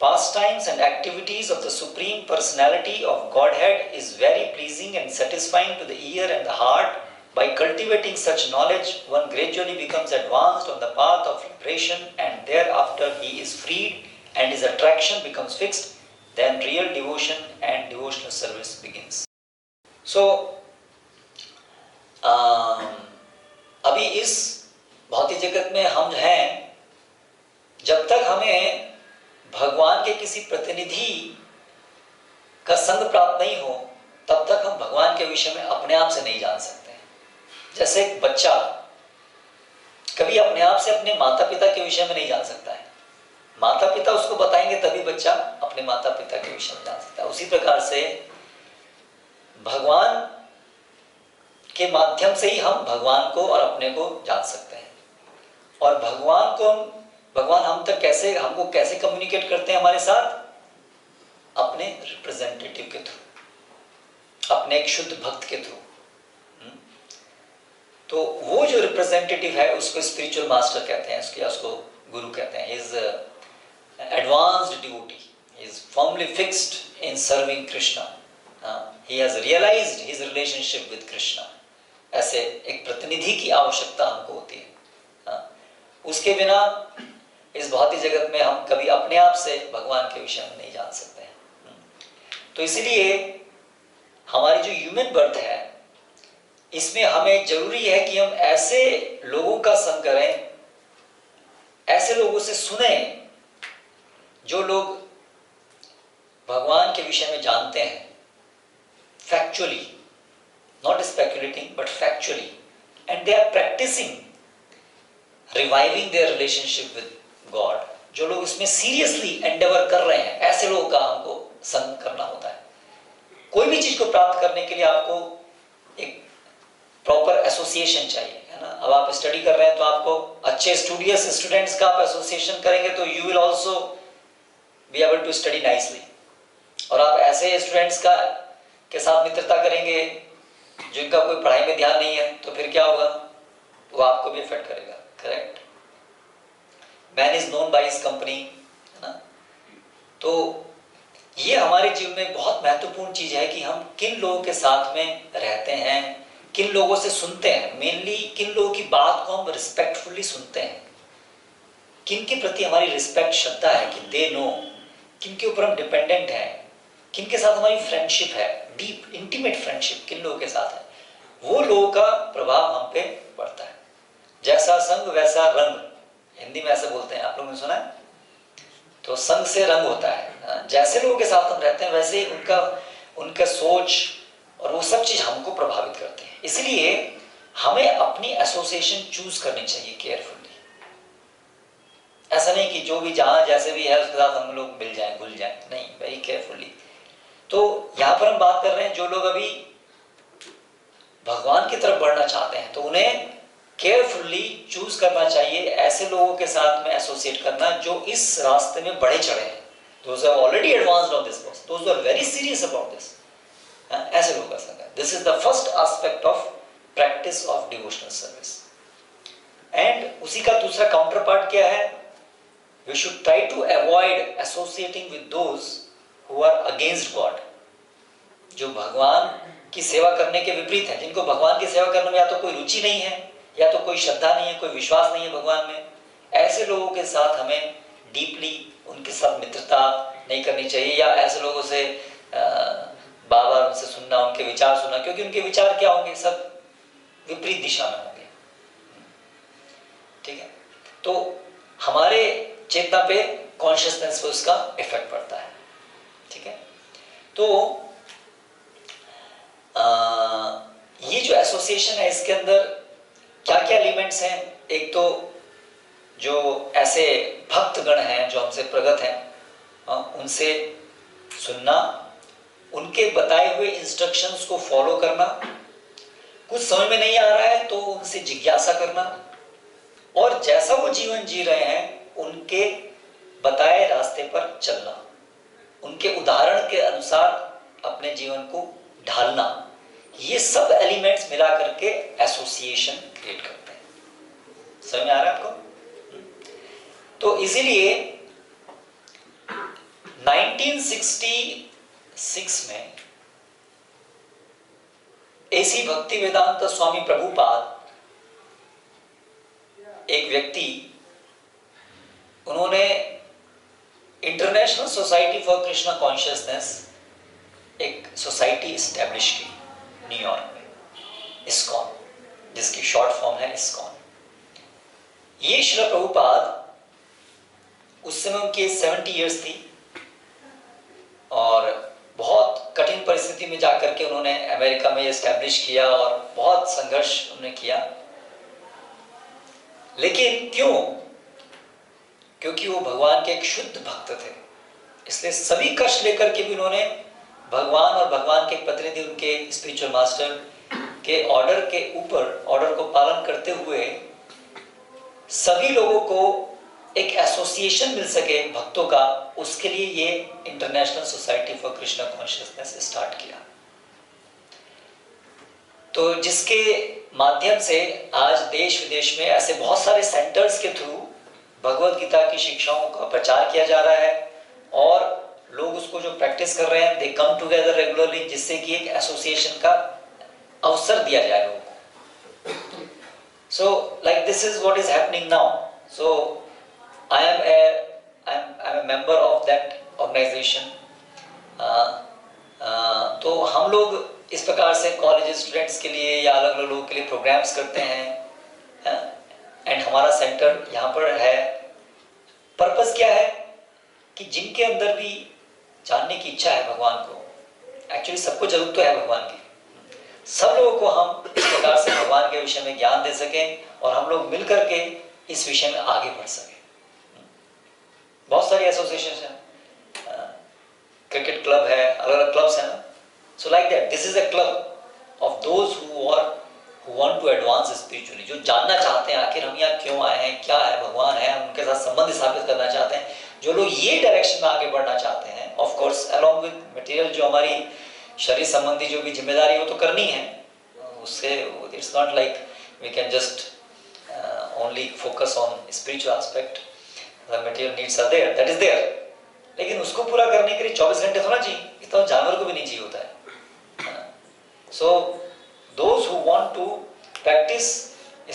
pastimes and activities of the Supreme Personality of Godhead is very pleasing and satisfying to the ear and the heart. By cultivating such knowledge, one gradually becomes advanced on the path of liberation, and thereafter he is freed and his attraction becomes fixed. Then real devotion and devotional service begins. So, अभी इस भौतिक जगत में हम हैं, जब तक हमें भगवान के किसी प्रतिनिधि का संग प्राप्त नहीं हो, तब तक हम भगवान के विषय में अपने आप से नहीं जान सकते। जैसे एक बच्चा कभी अपने आप से अपने माता पिता के विषय में नहीं जान सकता है, माता पिता उसको बताएंगे तभी बच्चा अपने माता पिता के विषय में जान सकता है। उसी प्रकार से भगवान के माध्यम से ही हम भगवान को और अपने को जान सकते हैं। और भगवान हमको कैसे कम्युनिकेट करते हैं हमारे साथ? अपने रिप्रेजेंटेटिव के थ्रू, अपने एक शुद्ध भक्त के थ्रू। तो वो जो रिप्रेजेंटेटिव है उसको स्पिरिचुअल मास्टर कहते हैं, उसको गुरु कहते हैं। Is advanced devotee, is firmly fixed in serving Krishna, he has realised his relationship with Krishna. ऐसे एक प्रतिनिधि की आवश्यकता हमको होती है। उसके बिना इस भौतिक जगत में हम कभी अपने आप से भगवान के विषय में नहीं जान सकते हैं। तो इसलिए हमारी जो ह्यूमन बर्थ है, इसमें हमें जरूरी है कि हम ऐसे लोगों का संग करें, ऐसे लोगों से सुने जो लोग भगवान के विषय में जानते हैं, factually, not speculating but factually, and they are practising reviving their relationship with God. जो लोग इसमें सीरियसली एंडेवर कर रहे हैं, ऐसे लोगों का हमको संग करना होता है। कोई भी चीज को प्राप्त करने के लिए आपको एक प्रॉपर एसोसिएशन चाहिए, है ना। अब आप स्टडी कर रहे हैं तो आपको अच्छे स्टूडियस स्टूडेंट्स का आप एसोसिएशन करेंगे तो you will also be able to study nicely. और आप ऐसे स्टूडेंट्स के साथ मित्रता करेंगे जिनका कोई पढ़ाई में ध्यान नहीं है, तो फिर क्या होगा? वो आपको भी इफेक्ट करेगा। Correct? Man is known by his company, ना। तो ये हमारे जीवन में बहुत महत्वपूर्ण चीज है कि हम किन लोगों के साथ में रहते हैं, किन लोगों से सुनते हैं, मेनली किन लोगों की बात को हम रिस्पेक्टफुली सुनते हैं, किन के प्रति हमारी रिस्पेक्ट श्रद्धा है कि दे नो, किन के ऊपर हम डिपेंडेंट हैं, किन के साथ हमारी फ्रेंडशिप है, डीप इंटीमेट फ्रेंडशिप किन लोगों के साथ है, वो लोगों का प्रभाव हम पे पड़ता है। जैसा संग वैसा रंग, हिंदी में ऐसे बोलते हैं, आप लोगों ने सुना है? तो संग से रंग होता है। जैसे लोगों के साथ हम रहते हैं वैसे ही उनका सोच और वो सब चीज हमको प्रभावित करते हैं। इसलिए हमें अपनी एसोसिएशन चूज करनी चाहिए केयरफुली। ऐसा नहीं कि जो भी जहां जैसे भी है उसके साथ हम लोग मिल जाएं, घुल जाएं, नहीं, वेरी केयरफुली। तो यहाँ पर हम बात कर रहे हैं जो लोग अभी भगवान की तरफ बढ़ना चाहते हैं, तो उन्हें केयरफुली चूज करना चाहिए ऐसे लोगों के साथ में एसोसिएट करना जो इस रास्ते में बढ़े चढ़े हैं, those are already advanced on this course, those who are very serious about this, ऐसे लोग कर सकते हैं। This is the first aspect of practice of devotional service। and उसी का दूसरा काउंटर पार्ट क्या है? We should try to avoid associating with those who are against God, जो भगवान की सेवा करने के विपरीत है, जिनको भगवान की सेवा करने में या तो कोई रुचि नहीं है, या तो कोई श्रद्धा नहीं है, कोई विश्वास नहीं है भगवान में। ऐसे लोगों के साथ हमें डीपली उनके साथ मित्रता नहीं करनी चाहिए, या ऐसे लोगों से बार बार उनसे सुनना, उनके विचार सुनना, क्योंकि उनके विचार क्या होंगे? सब विपरीत दिशा में होंगे। ठीक है, तो हमारे चेतना पे, कॉन्शियसनेस पे उसका इफेक्ट पड़ता है। ठीक है, तो ये जो एसोसिएशन है इसके अंदर क्या क्या एलिमेंट्स हैं? एक तो जो ऐसे भक्तगण हैं जो हमसे प्रगत हैं, उनसे सुनना, उनके बताए हुए इंस्ट्रक्शंस को फॉलो करना, कुछ समझ में नहीं आ रहा है तो उनसे जिज्ञासा करना, और जैसा वो जीवन जी रहे हैं उनके बताए रास्ते पर चलना, उनके उदाहरण के अनुसार अपने जीवन को ढालना। ये सब एलिमेंट्स मिला करके एसोसिएशन क्रिएट करते हैं। समझ में आ रहा है आपको? तो इसीलिए 1966 में एसी भक्ति वेदांत स्वामी प्रभुपाद, एक व्यक्ति, उन्होंने international society for Krishna consciousness एक सोसाइटी एस्टेब्लिश की न्यूयॉर्क में, इस्कॉन, जिसकी शॉर्ट फॉर्म है इस्कॉन। ये श्रील प्रभुपाद, उस समय उनकी 70 इयर्स थी और बहुत कठिन परिस्थिति में जाकर के उन्होंने अमेरिका में एस्टेब्लिश किया और बहुत संघर्ष उन्होंने किया। लेकिन क्यों? क्योंकि वो भगवान के एक शुद्ध भक्त थे, इसलिए सभी कष्ट लेकर के भी उन्होंने भगवान और भगवान के प्रतिनिधि, उनके स्पिरिचुअल मास्टर के ऑर्डर को पालन करते हुए सभी लोगों को एक एसोसिएशन मिल सके भक्तों का, उसके लिए ये international society for Krishna consciousness start किया। तो जिसके माध्यम से आज देश विदेश में ऐसे बहुत सारे सेंटर्स के थ्रू भगवत गीता की शिक्षाओं का प्रचार किया जा रहा है, और लोग उसको जो प्रैक्टिस कर रहे हैं, दे कम टुगेदर रेगुलरली, जिससे कि एक एसोसिएशन का अवसर दिया जाए लोगों को। So like this is what is happening now. So I am a member of that organization। तो हम लोग इस प्रकार से कॉलेज स्टूडेंट्स के लिए या अलग अलग लोगों के लिए प्रोग्राम्स करते हैं, एंड हमारा सेंटर यहाँ पर है। पर्पस क्या है कि जिनके अंदर भी जानने की इच्छा है भगवान को, एक्चुअली सबको जरूरत तो है भगवान की, सब लोगों को हम इस प्रकार से भगवान के विषय में ज्ञान दे सकें और हम लोग मिल करके इस विषय में आगे बढ़ सकें। बहुत सारी एसोसिएशन हैं, क्रिकेट क्लब है, अलग अलग क्लब्स हैं ना। So like that, this is a club of those who want to advance spiritually, जो जानना चाहते हैं आखिर हम यहाँ क्यों आए हैं, क्या है भगवान है, हम उनके साथ संबंध स्थापित करना चाहते हैं। जो लोग ये डायरेक्शन में आगे बढ़ना चाहते हैं, of course along with material, जो हमारी शरीर संबंधी जो भी जिम्मेदारी वो तो करनी है, उससे it's not like we can just only focus on spiritual aspect. Material needs are there, that is there, लेकिन उसको पूरा करने के लिए 24 घंटे थोड़ा चाहिए, इतना जानवर को भी नहीं चाहिए होता है। So those who want to practise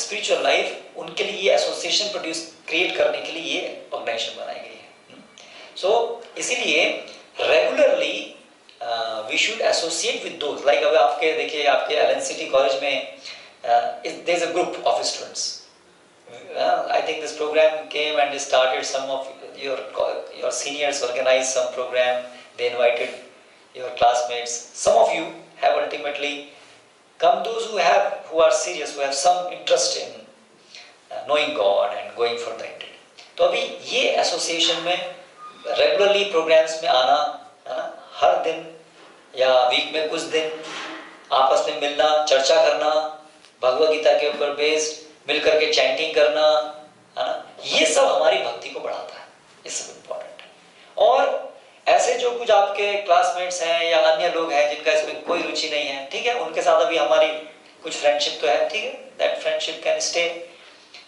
spiritual life, उनके लिए ये एसोसिएशन क्रिएट करने के लिए ये ऑर्गेनाइजेशन बनाई गई है। सो इसीलिए regularly we should associate with those, like अब आपके देखिए आपके एलएनसीटी कॉलेज में there is a group of students. I think this program came and started. Some of your seniors organized some program. They invited your classmates. Some of you have ultimately come. Those who are serious, who have some interest in knowing God and going for the intended. तो अभी ये association में regularly programmes में आना, है ना, हर दिन या वीक में कुछ दिन आपस में मिलना, चर्चा करना, भगवद गीता के ऊपर बेस्ड मिल करके चैंटिंग करना, है ना, ये सब हमारी भक्ति को बढ़ाता है, ये सब इम्पोर्टेंट है। और ऐसे जो कुछ आपके क्लासमेट्स हैं या अन्य लोग हैं जिनका इसमें कोई रुचि नहीं है, ठीक है, उनके साथ अभी हमारी कुछ फ्रेंडशिप तो है, ठीक है, that friendship can stay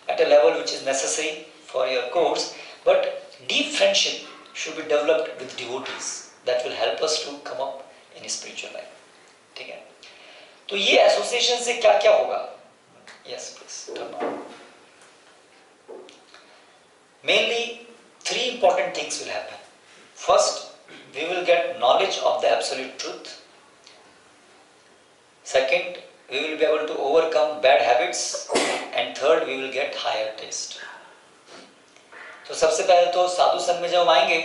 at a level which is necessary for your course, but deep friendship should be developed with devotees that will help us to come up in spiritual life, ठीक है। तो ये association से क्या क्या होगा? Yes, please. Turn on. Mainly, 3 important things will happen. First, we will get knowledge of the absolute truth. Second, we will be able to overcome bad habits. And third, we will get higher taste. तो सबसे पहले तो साधु संघ में जब हम आएंगे,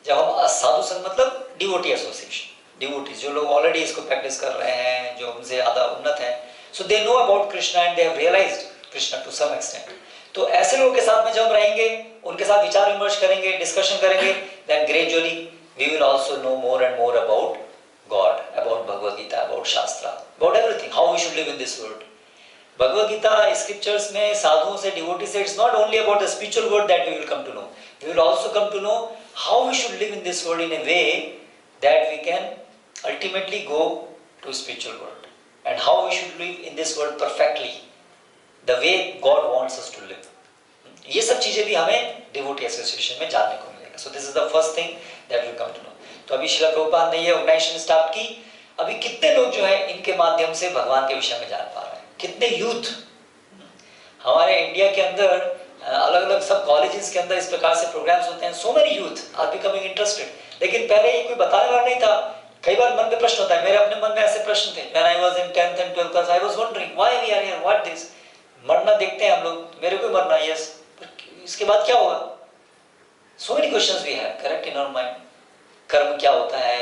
जब हम साधु संघ मतलब डिवोटी एसोसिएशन, डिवोटीज जो लोग ऑलरेडी इसको प्रैक्टिस कर रहे हैं, जो उनसे ज़्यादा उन्नत हैं, so they know about Krishna and they have realized Krishna to some extent. तो ऐसे लोगों के साथ में जब रहेंगे, उनके साथ विचार विमर्श करेंगे, डिस्कशन करेंगे, then gradually we will also know more and more about God, about Bhagavad Gita, about Shastra, about everything, how we should live in this world. Bhagavad Gita scriptures में साधुओं से, डिवोटी से, it's not only about the spiritual world that we will come to know. We will also come to know how we should live in this world in a way that we can ultimately go to spiritual world. And how we should live in this world perfectly, the way God wants us to live. ये सब चीजें भी हमें devotee association में जानने को मिलेगा. So this is the first thing that we come to know. तो अभी श्रील प्रभुपाद ने ये ऑर्गेनाइजेशन स्टार्ट की. अभी कितने लोग जो है इनके माध्यम से भगवान के विषय में जान पा रहे हैं? कितने यूथ हमारे इंडिया के अंदर अलग अलग सब कॉलेजेस के अंदर इस प्रकार से प्रोग्राम्स होते हैं. So many youth are becoming interested. लेकिन पहले ये कोई बताने वाला नहीं था. कई बार मन में प्रश्न होता है, मेरे अपने मन में ऐसे प्रश्न थे. When I was in 10th and 12th class, I was wondering why we are here, what this? मरना देखते हैं हम लोग, मेरे को मरना, yes, इसके बाद क्या होगा? So many questions we have, correct, in our mind. कर्म क्या होता है?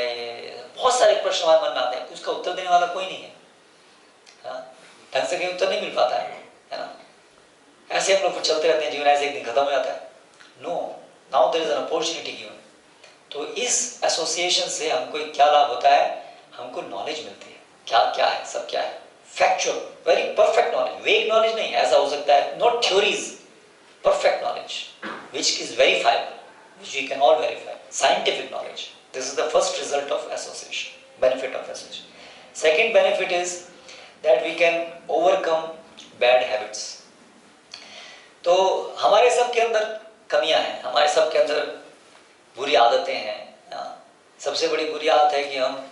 बहुत सारे प्रश्न हमारे मन में आते हैं, उसका उत्तर देने वाला कोई नहीं है. ढंग से कहीं उत्तर नहीं मिल पाता है ना? ऐसे हम लोग चलते रहते हैं, जीवन ऐसे एक दिन खत्म हो जाता है. No, now there is an opportunity given. तो इस एसोसिएशन से हमको क्या लाभ होता है? हमको नॉलेज मिलती है. क्या क्या है, सब क्या है, factual, very perfect knowledge. Vague knowledge नहीं, ऐसा हो सकता है, not theories, perfect knowledge which is verifiable, which we can all verify, scientific knowledge. This is the first result of association, benefit of association. Second benefit is that we can overcome bad habits. तो हमारे सब के अंदर कमियां हैं, हमारे सब के अंदर बुरी आदतें हैं. सबसे बड़ी बुरी आदत है कि हम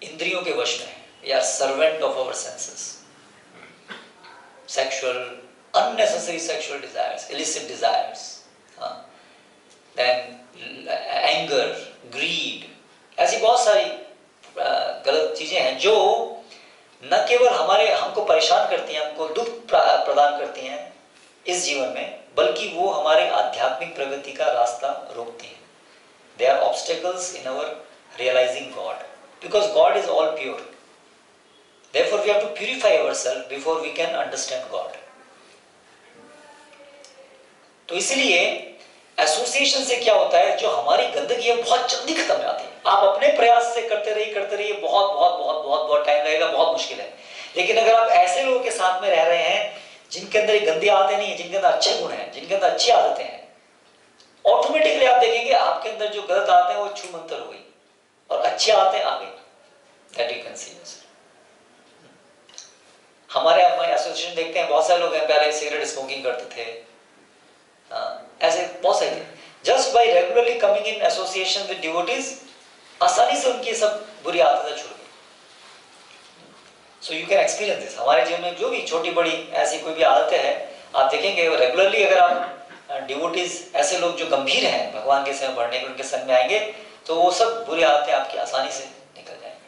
इंद्रियों के वश में हैं. We are servant of our senses. Sexual, unnecessary sexual desires, illicit desires, then anger, greed, ऐसी बहुत सारी गलत चीजें हैं जो न केवल हमको परेशान करती हैं, हमको दुख प्रदान करती हैं इस जीवन में, बल्कि वो हमारे आध्यात्मिक प्रगति का रास्ता रोकती हैं. They are obstacles in our realizing God, because God is all pure. Therefore, we have to purify ourselves before we can understand God. तो इसलिए एसोसिएशन से क्या होता है, जो हमारी गंदगी है बहुत जल्दी खत्म हो जाती है. आप अपने प्रयास से करते रहिए, बहुत टाइम लगेगा, बहुत मुश्किल है. लेकिन अगर आप ऐसे लोगों के साथ में रह रहे हैं जिनके अंदर गंदी आदतें नहीं है, जिनके अंदर अच्छे गुण हैं, जिनके अंदर अच्छी आदतें हैं, ऑटोमेटिकली आप देखेंगे आपके अंदर जो गलत आदतें हैं वो छूमंतर हो गई और अच्छी आदतें आ गई. That you can see. हमारे एसोसिएशन देखते हैं, बहुत सारे लोग हैं पहले सिगरेट स्मोकिंग करते थे, ऐसे बहुत सारे just by regularly coming in association with devotees आसानी से उनकी सब बुरी आदतें छूट गई। So you can experience this. हमारे जीवन में जो भी छोटी बड़ी ऐसी कोई भी आदतें हैं, आप देखेंगे रेगुलरली अगर आप डिवोटीज ऐसे लोग जो गंभीर हैं भगवान के सेवा बढ़ने के, उनके संग में आएंगे तो वो सब बुरी आदतें आपकी आसानी से निकल जाएंगी।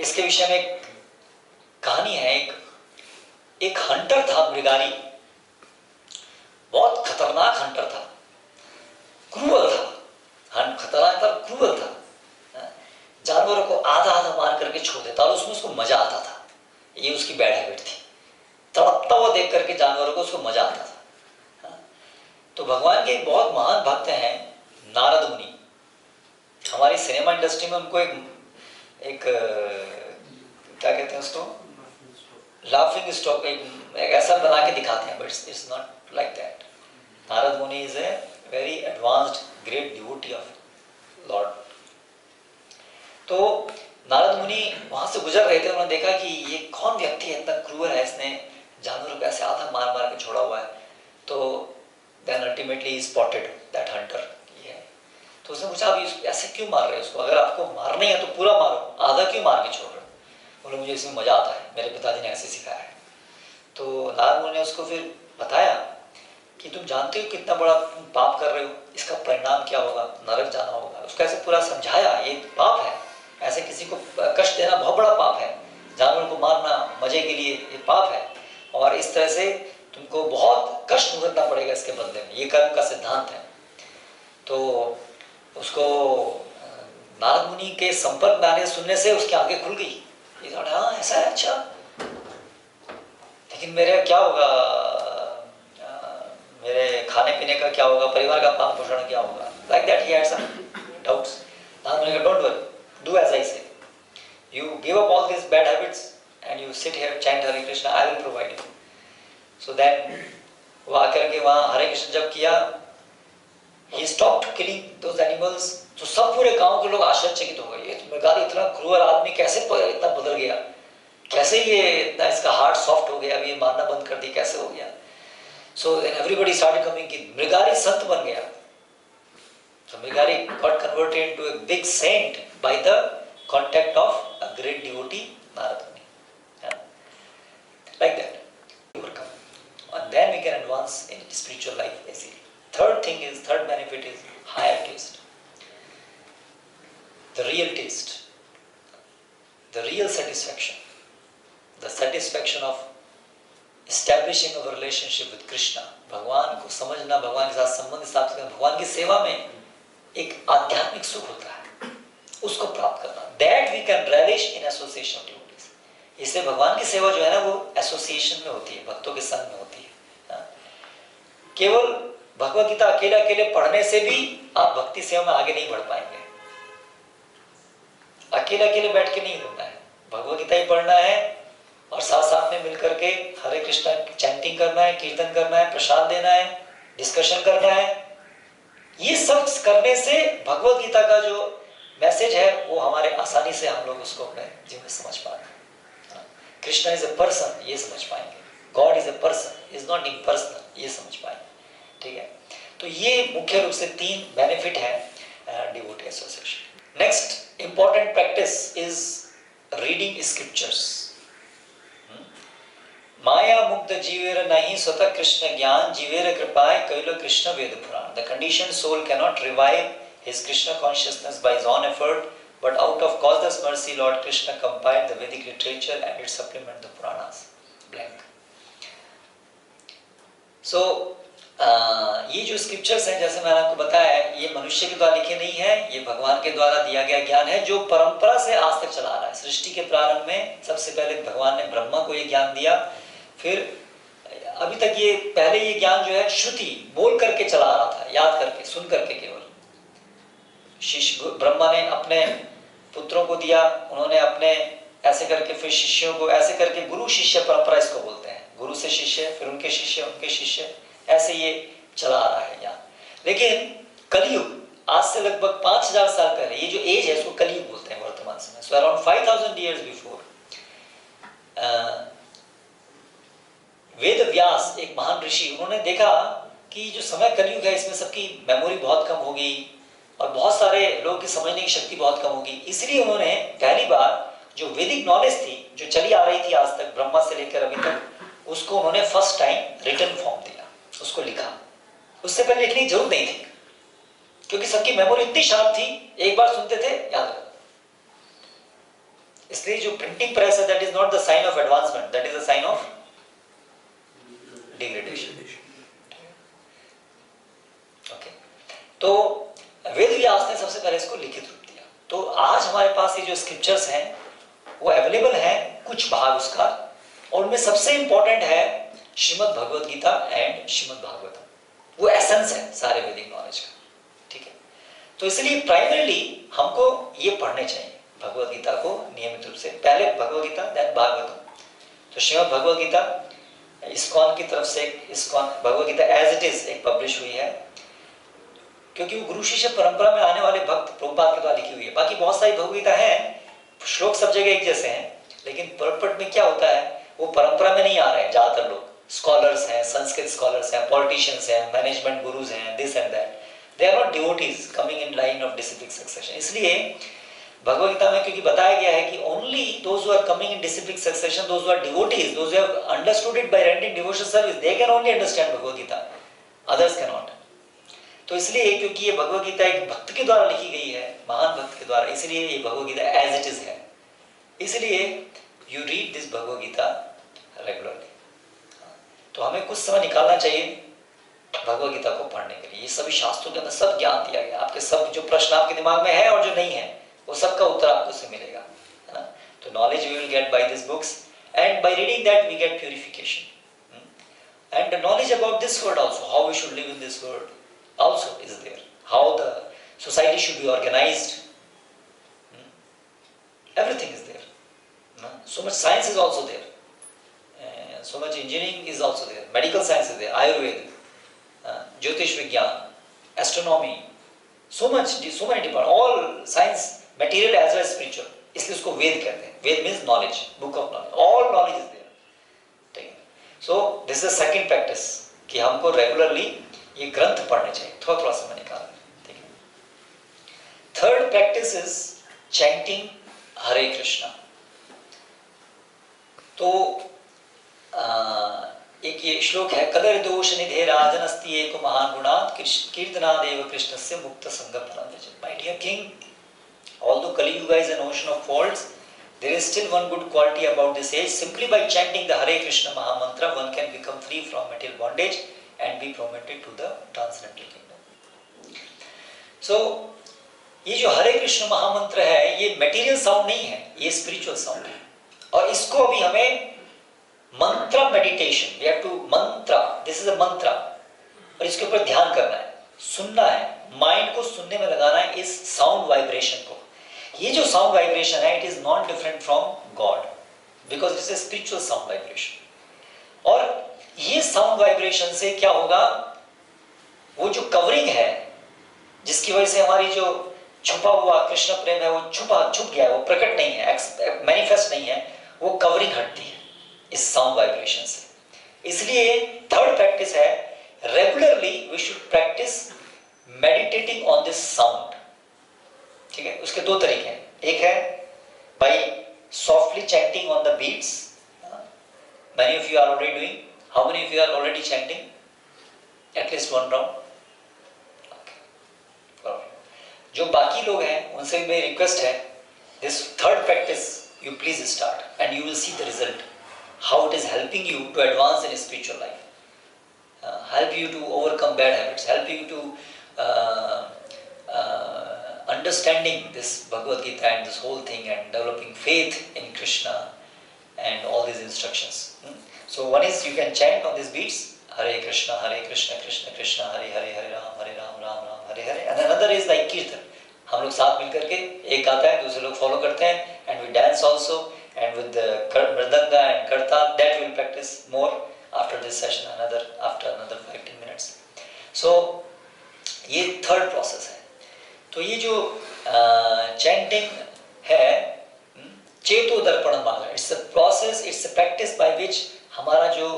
इसके विषय में एक कहानी है। एक हंटर था, मृगारी, बहुत खतरनाक हंटर था, क्रूअल था, खतरनाक था, क्रूअल था। जानवरों को आधा आधा मार करके छोड़ देता और उसमें उसको मजा आता था। ये उसकी बैड हैबिट थी। तड़पता हुआ देख करके जानवरों को उसको मजा आता था। तो भगवान के बहुत महान भक्त हैं नारद मुनि। हमारी सिनेमा इंडस्ट्री में उनको एक क्या कहते हैं उसको, लाफिंग स्टॉक, एक ऐसा बना के दिखाते हैं, but it's not like that. Narada Muni is a very advanced great devotee of lord. तो नारद मुनि वहां से गुजर रहे थे, उन्होंने देखा कि ये कौन व्यक्ति है इतना क्रूअल है, इसने जानवरों को ऐसे आधा मार मार के छोड़ा हुआ है। तो then ultimately spotted that hunter. तो उसने पूछा आप ऐसे क्यों मार रहे हो उसको, अगर आपको मारना ही है तो पूरा मारो, आधा क्यों मार के छोड़ रहे हो? बोले मुझे इसमें मजा आता है, मेरे पिताजी ने ऐसे सिखाया है। तो नारद मुनि ने उसको फिर बताया कि तुम जानते हो कितना बड़ा तुम पाप कर रहे हो, इसका परिणाम क्या होगा, नरक जाना होगा। उसको ऐसे पूरा समझाया, ये पाप है, ऐसे किसी को कष्ट देना बहुत बड़ा पाप है, जानवरों को मारना मजे के लिए ये पाप है, और इस तरह से तुमको बहुत कष्ट भुगतना पड़ेगा इसके बदले में, ये कर्म का सिद्धांत है। तो उसको नारद मुनि के संपर्क में आने सुनने से उसकी आंखें खुल गई। ये हाँ ऐसा है, अच्छा, लेकिन मेरे क्या होगा, मेरे खाने पीने का क्या होगा, परिवार का पालन पोषण क्या होगा, like that he had some doubts. Narada Muni का don't worry, do as I say, you give up all this bad habits and you sit here chant Hare Krishna, I will provide you. So then वो आकर के वहाँ हरे कृष्ण जब किया, he stopped killing those animals। तो सब पूरे गांव के लोग आश्चर्यचकित हो गए, ये मृगारी इतना क्रूअल आदमी कैसे इतना बदल गया, कैसे ये इतना इसका हार्ट सॉफ्ट हो गया, अभी ये मारना बंद कर दी, कैसे हो गया। So then everybody started coming कि मृगारी संत बन गया। So Mrigari got converted into a big saint by the contact of a great devotee, Narad Muni. Yeah. Like that, overcome, and then we can advance in spiritual life easily. Third benefit is higher taste. The real taste, the real satisfaction, the satisfaction of establishing our relationship with Krishna. भगवान को समझना, भगवान के साथ संबंध स्थापित करना, भगवान की सेवा में एक आध्यात्मिक सुख होता है, उसको प्राप्त करना। That we can relish in association of devotees. इससे भगवान की सेवा जो है ना वो एसोसिएशन में होती है, भक्तों के संग में होती है। केवल भगवद गीता अकेले पढ़ने से भी आप भक्ति सेवा में आगे नहीं बढ़ पाएंगे। अकेले बैठ के नहीं होना है, भगवद गीता ही पढ़ना है और साथ साथ में मिलकर के हरे कृष्णा चैंटिंग करना है, कीर्तन करना है, प्रसाद देना है, डिस्कशन करना है। ये सब करने से भगवद गीता का जो मैसेज है वो हमारे आसानी से हम लोग उसको अपने जीवन में समझ पाएंगे। कृष्णा इज ए पर्सन, ये समझ पाएंगे। God is a person, is not impersonal, ये समझ पाएंगे। ठीक है, तो ये मुख्य रूप से 3 बेनिफिट है devotee association. Next important practice is reading scriptures. माया मुग्ध जीवेर नहीं स्वतः कृष्ण ज्ञान, जीवेर कृपाय कैलो कृष्ण वेद पुराण। The condition soul cannot revive his Krishna consciousness by his own effort, but out of causeless mercy Lord Krishna compiled the Vedic literature and it supplement the Puranas. Blank. So ये जो स्क्रिप्चर्स हैं, जैसे मैंने आपको बताया है, ये मनुष्य के द्वारा लिखे नहीं है, ये भगवान के द्वारा दिया गया ज्ञान है जो परंपरा से आज तक चला रहा है। सृष्टि के प्रारंभ में सबसे पहले भगवान ने ब्रह्मा को ये ज्ञान दिया, फिर अभी तक ये पहले ये ज्ञान जो है श्रुति बोल करके चला आ रहा था, याद करके, सुन करके केवल। शिष्य ब्रह्मा ने अपने पुत्रों को दिया, उन्होंने अपने ऐसे करके, फिर शिष्यों को ऐसे करके, गुरु शिष्य परंपरा इसको बोलते हैं। गुरु से शिष्य, फिर उनके शिष्य, ऐसे ये चला आ रहा है यहाँ। लेकिन कलयुग आज से लगभग 5000 साल पहले, ये जो एज है इसको कलयुग बोलते हैं वर्तमान समय। So around 5000 years before Ved Vyas एक महान ऋषि, उन्होंने देखा कि जो समय कलयुग है इसमें सबकी मेमोरी बहुत कम हो गई और बहुत सारे लोगों की समझने की शक्ति बहुत कम होगी, इसलिए उन्होंने पहली बार जो वैदिक नॉलेज थी जो चली आ रही थी आज तक ब्रह्मा से लेकर अभी तक, उसको उन्होंने फर्स्ट टाइम रिटन फॉर्म दिया, उसको लिखा। उससे पहले लिखने की जरूरत नहीं थी क्योंकि सबकी मेमोरी इतनी शार्प थी, एक बार सुनते थे याद रखो। इसलिए जो प्रिंटिंग प्रेस है that is not the sign of advancement, that is the sign of degradation. Okay, तो वेद व्यास ने सबसे पहले इसको लिखित रूप दिया। तो आज हमारे पास ये जो स्क्रिप्चर्स हैं वो अवेलेबल हैं, कुछ भाग उसका, और उनमें सबसे इंपॉर्टेंट है श्रीमद् भगवद गीता एंड श्रीमद् भागवतम, वो एसेंस है सारे वैदिक नॉलेज का, ठीक है। तो इसलिए प्राइमरीली हमको ये पढ़ने चाहिए भगवद गीता को नियमित रूप से, पहले भगवद गीता देन भागवतम। तो श्रीमद् भगवद गीता इस्कॉन की तरफ से, ISKCON Bhagavad Gita as it is एक पब्लिश हुई है, क्योंकि वो गुरु शिष्य परंपरा में आने वाले भक्त प्रभुपाद के द्वारा लिखी हुई है। बाकी बहुत सारी भगवद गीता है, श्लोक सब जगह एक जैसे हैं, लेकिन परपट में क्या होता है वो परंपरा में नहीं आ रहे हैं। ज्यादातर लोग स्कॉलर्स हैं, संस्कृत स्कॉलर्स हैं, पॉलिटिशियंस हैं, मैनेजमेंट गुरुज हैं, this and that, they are not devotees coming in line of disciplic succession. इसलिए भगवद गीता में क्योंकि बताया गया है कि only those who are coming in disciplic succession, those who are devotees, those who have understood it by rendering devotional service, they can only understand Bhagavad Gita, others can not. तो इसलिए क्योंकि ये भगवद गीता एक भक्त के द्वारा लिखी गई है, महान भक्त के द्वारा, इसलिए ये Bhagavad Gita as it is है। इसलिए you read this Bhagavad Gita regularly. तो हमें कुछ समय निकालना चाहिए भगवद गीता को पढ़ने के लिए। ये सभी शास्त्रों के अंदर सब ज्ञान दिया गया, आपके सब जो प्रश्न आपके दिमाग में है और जो नहीं है वो सबका उत्तर आपको उससे मिलेगा, है ना। तो knowledge we will get by this books and by reading that we get purification and knowledge about this world also, how we should live in this world also is there, how the society should be organized, everything is there. So much science is also there, so much engineering is also there, medical science is there, ayurveda, jyotish vigyan, astronomy, so many departments, all science, material as well as spiritual, इसलिए उसको वेद कहते हैं। वेद means knowledge, book of knowledge, all knowledge is there, ठीक है। So this is the second practice कि हमको regularly ये ग्रंथ पढ़ने चाहिए, थोड़ा थोड़ा समय निकाल, ठीक है। थर्ड प्रैक्टिस इज चैंटिंग हरे कृष्णा। तो एक ये श्लोक है, कदर दोष निधे राजन अस्ति एको महान गुणात् कीर्तनादेव कृष्णस्य मुक्त संग फलम भजन। My dear king, although Kali Yuga is an ocean of faults, there is still one good quality about this age. Simply by chanting the Hare Krishna Maha Mantra, one can become free from material bondage and be promoted to the transcendental kingdom. So ये जो हरे कृष्ण महामंत्र है ये material sound नहीं है, ये spiritual sound है। और इसको अभी हमें मंत्र मेडिटेशन, वी हैव टू मंत्र, दिस इज अ मंत्र, और इसके ऊपर ध्यान करना है, सुनना है, माइंड को सुनने में लगाना है इस साउंड वाइब्रेशन को। ये जो साउंड वाइब्रेशन है it is not different from God because it's a spiritual sound vibration. और ये साउंड वाइब्रेशन से क्या होगा, वो जो कवरिंग है जिसकी वजह से हमारी जो छुपा हुआ कृष्ण प्रेम है वो छुप गया है, वो प्रकट नहीं है, मैनिफेस्ट नहीं है, वो कवरिंग हटती है इस साउंड वाइब्रेशन से। इसलिए थर्ड प्रैक्टिस है, regularly we should practise meditating on this sound, ठीक है। उसके दो तरीके हैं, एक है by softly chanting on the beats, many of you are already doing. How many of you are already chanting? At least one round. Okay. जो बाकी लोग हैं उनसे भी मेरी रिक्वेस्ट है, this third practice you please start and you will see the result. How it is helping you to advance in spiritual life, help you to overcome bad habits, help you to understanding this Bhagavad Gita and this whole thing and developing faith in Krishna and all these instructions. So one is you can chant on these beats, Hare Krishna Krishna Krishna Hare Hare, Hare Ram Ram Ram Hare Hare, and another is like kirtan. हम लोग साथ मिलकर के एक गाता है, दूसरे लोग फॉलो करते हैं, and we dance also, and with the mridanga and karta, that we will practice more after this session, after another 5-10 minutes. So ये थर्ड प्रोसेस है। तो ये जो चैंटिंग है चेतो दर्पण मार्ग, it's a process, it's a practice by which हमारा जो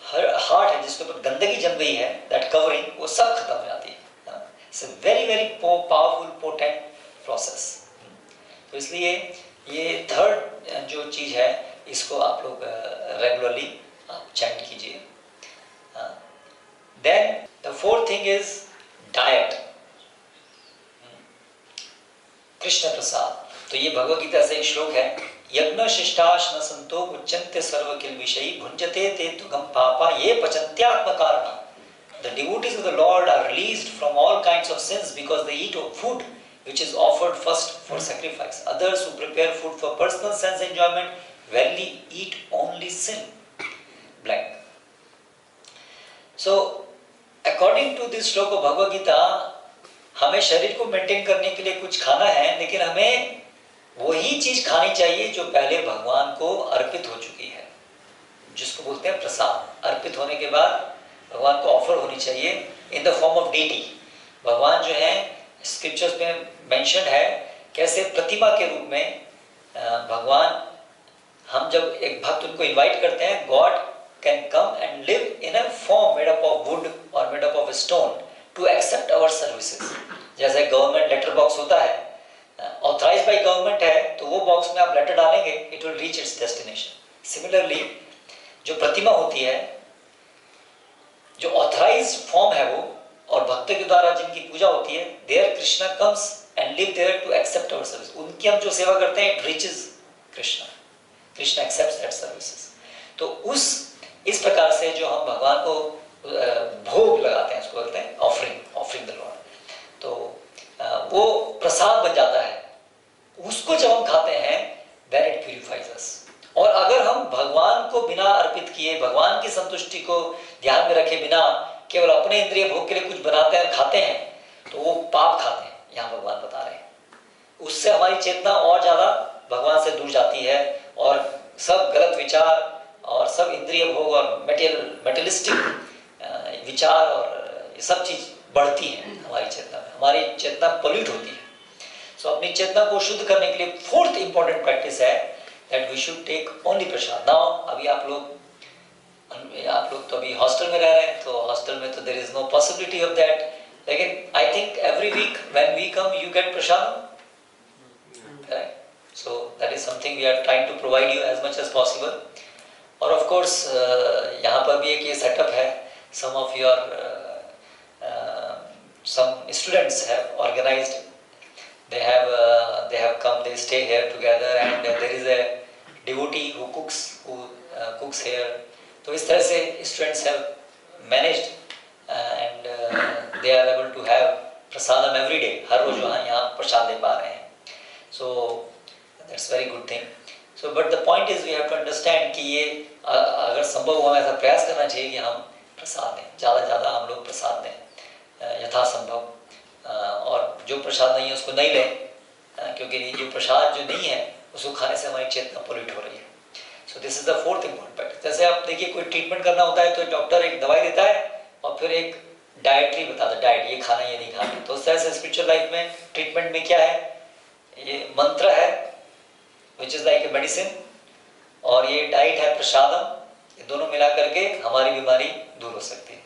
हार्ट है जिसके ऊपर गंदगी जम गई है, दैट कवरिंग, वो सब खत्म हो जाती है। It's a very very powerful potent process. तो इसलिए ये थर्ड जो चीज़ है इसको आप लोग रेगुलरली आप चैंट कीजिए। Then the fourth thing is diet, Krishna prasad. तो ये भगवद गीता से एक श्लोक है, यज्ञ शिष्टाश न संतो उच्चन्ते सर्व किल विषयी भुंजते ते दुगम पापा ये पचन्त्यात्म कारण। The devotees of the Lord are released from all kinds of sins because they eat food which is offered first for sacrifice. Others who prepare food for personal sense enjoyment verily eat only sin. Blank. So, according to this श्लोक of Bhagavad Gita, हमें शरीर को maintain करने के लिए कुछ खाना है, लेकिन हमें वही चीज खानी चाहिए जो पहले भगवान को अर्पित हो चुकी है, जिसको बोलते हैं प्रसाद। अर्पित होने के बाद भगवान को ऑफर होनी चाहिए in the form of deity. भगवान जो है स्क्रिप्चर्स में मेंशन है कैसे प्रतिमा के रूप में भगवान, हम जब एक भक्त उनको इनवाइट करते हैं, God can come and live in a form made up of wood और made up of stone to accept our services. जैसे गवर्नमेंट लेटर बॉक्स होता है, ऑथराइज बाय गवर्नमेंट है, तो वो बॉक्स में आप लेटर डालेंगे, it will reach its destination. Similarly जो प्रतिमा होती है, जो ऑथराइज्ड फॉर्म है वो, और भक्त के द्वारा जिनकी पूजा होती है, there Krishna comes and live there to accept our service. उनकी हम जो सेवा करते हैं, it reaches Krishna, Krishna accepts that services. तो इस प्रकार से जो हम भगवान को भोग लगाते हैं, उसको बोलते हैं ऑफरिंग द लॉर्ड। तो वो प्रसाद बन जाता है। उसको जब हम खाते हैं, देन इट प्यूरिफाइज अस। और अगर हम भगवान को बिना अर्पित किए, भगवान की संतुष्टि को ध्यान में रखे बिना केवल अपने इंद्रिय भोग के लिए कुछ बनाते हैं और खाते हैं, तो वो पाप खाते हैं, यहाँ भगवान बता रहे हैं। उससे हमारी चेतना और ज्यादा भगवान से दूर जाती है, और सब गलत विचार और सब इंद्रिय भोग और मेटेरियलिस्टिक विचार और ये सब चीज बढ़ती है हमारी चेतना में, हमारी चेतना पोल्यूट होती है। सो अपनी चेतना को शुद्ध करने के लिए फोर्थ इंपॉर्टेंट प्रैक्टिस है that we should take only prasad. Now अभी आप लोग तो अभी हॉस्टल में रह रहे हैं, तो हॉस्टल में तो there is no possibility of that, लेकिन I think every week when we come you get prasad, correct? So that is something we are trying to provide you as much as possible. और of course यहाँ पर भी एक ये setup है, some of your some students have organized, they have come, they stay here together, and there is a devotee who cooks here. तो इस तरह से students have managed and they are able to have prasadam every day, हर रोज यहाँ प्रसाद ले पा रहे हैं। So that's very good thing. So but the point is we have to understand कि ये अगर संभव हो, ऐसा प्रयास करना चाहिए कि हम प्रसाद दें, ज़्यादा से ज़्यादा हम लोग प्रसाद दें यथासंभव। और जो प्रसाद नहीं है उसको नहीं लें, क्योंकि जो प्रसाद जो नहीं है उसको खाने से हमारी चेतना पोल्यूट हो रही है। So this is the fourth important fact. जैसे आप देखिए, कोई ट्रीटमेंट करना होता है तो डॉक्टर एक दवाई देता है और फिर एक डाइटरी बताता है, डाइट ये खाना ये नहीं खाना। तो उस तरह से स्पिरिचुअल लाइफ में ट्रीटमेंट में क्या है, ये मंत्र है which is like a medicine, और ये डाइट है प्रसादम। ये दोनों मिला करके हमारी बीमारी दूर हो सकती है।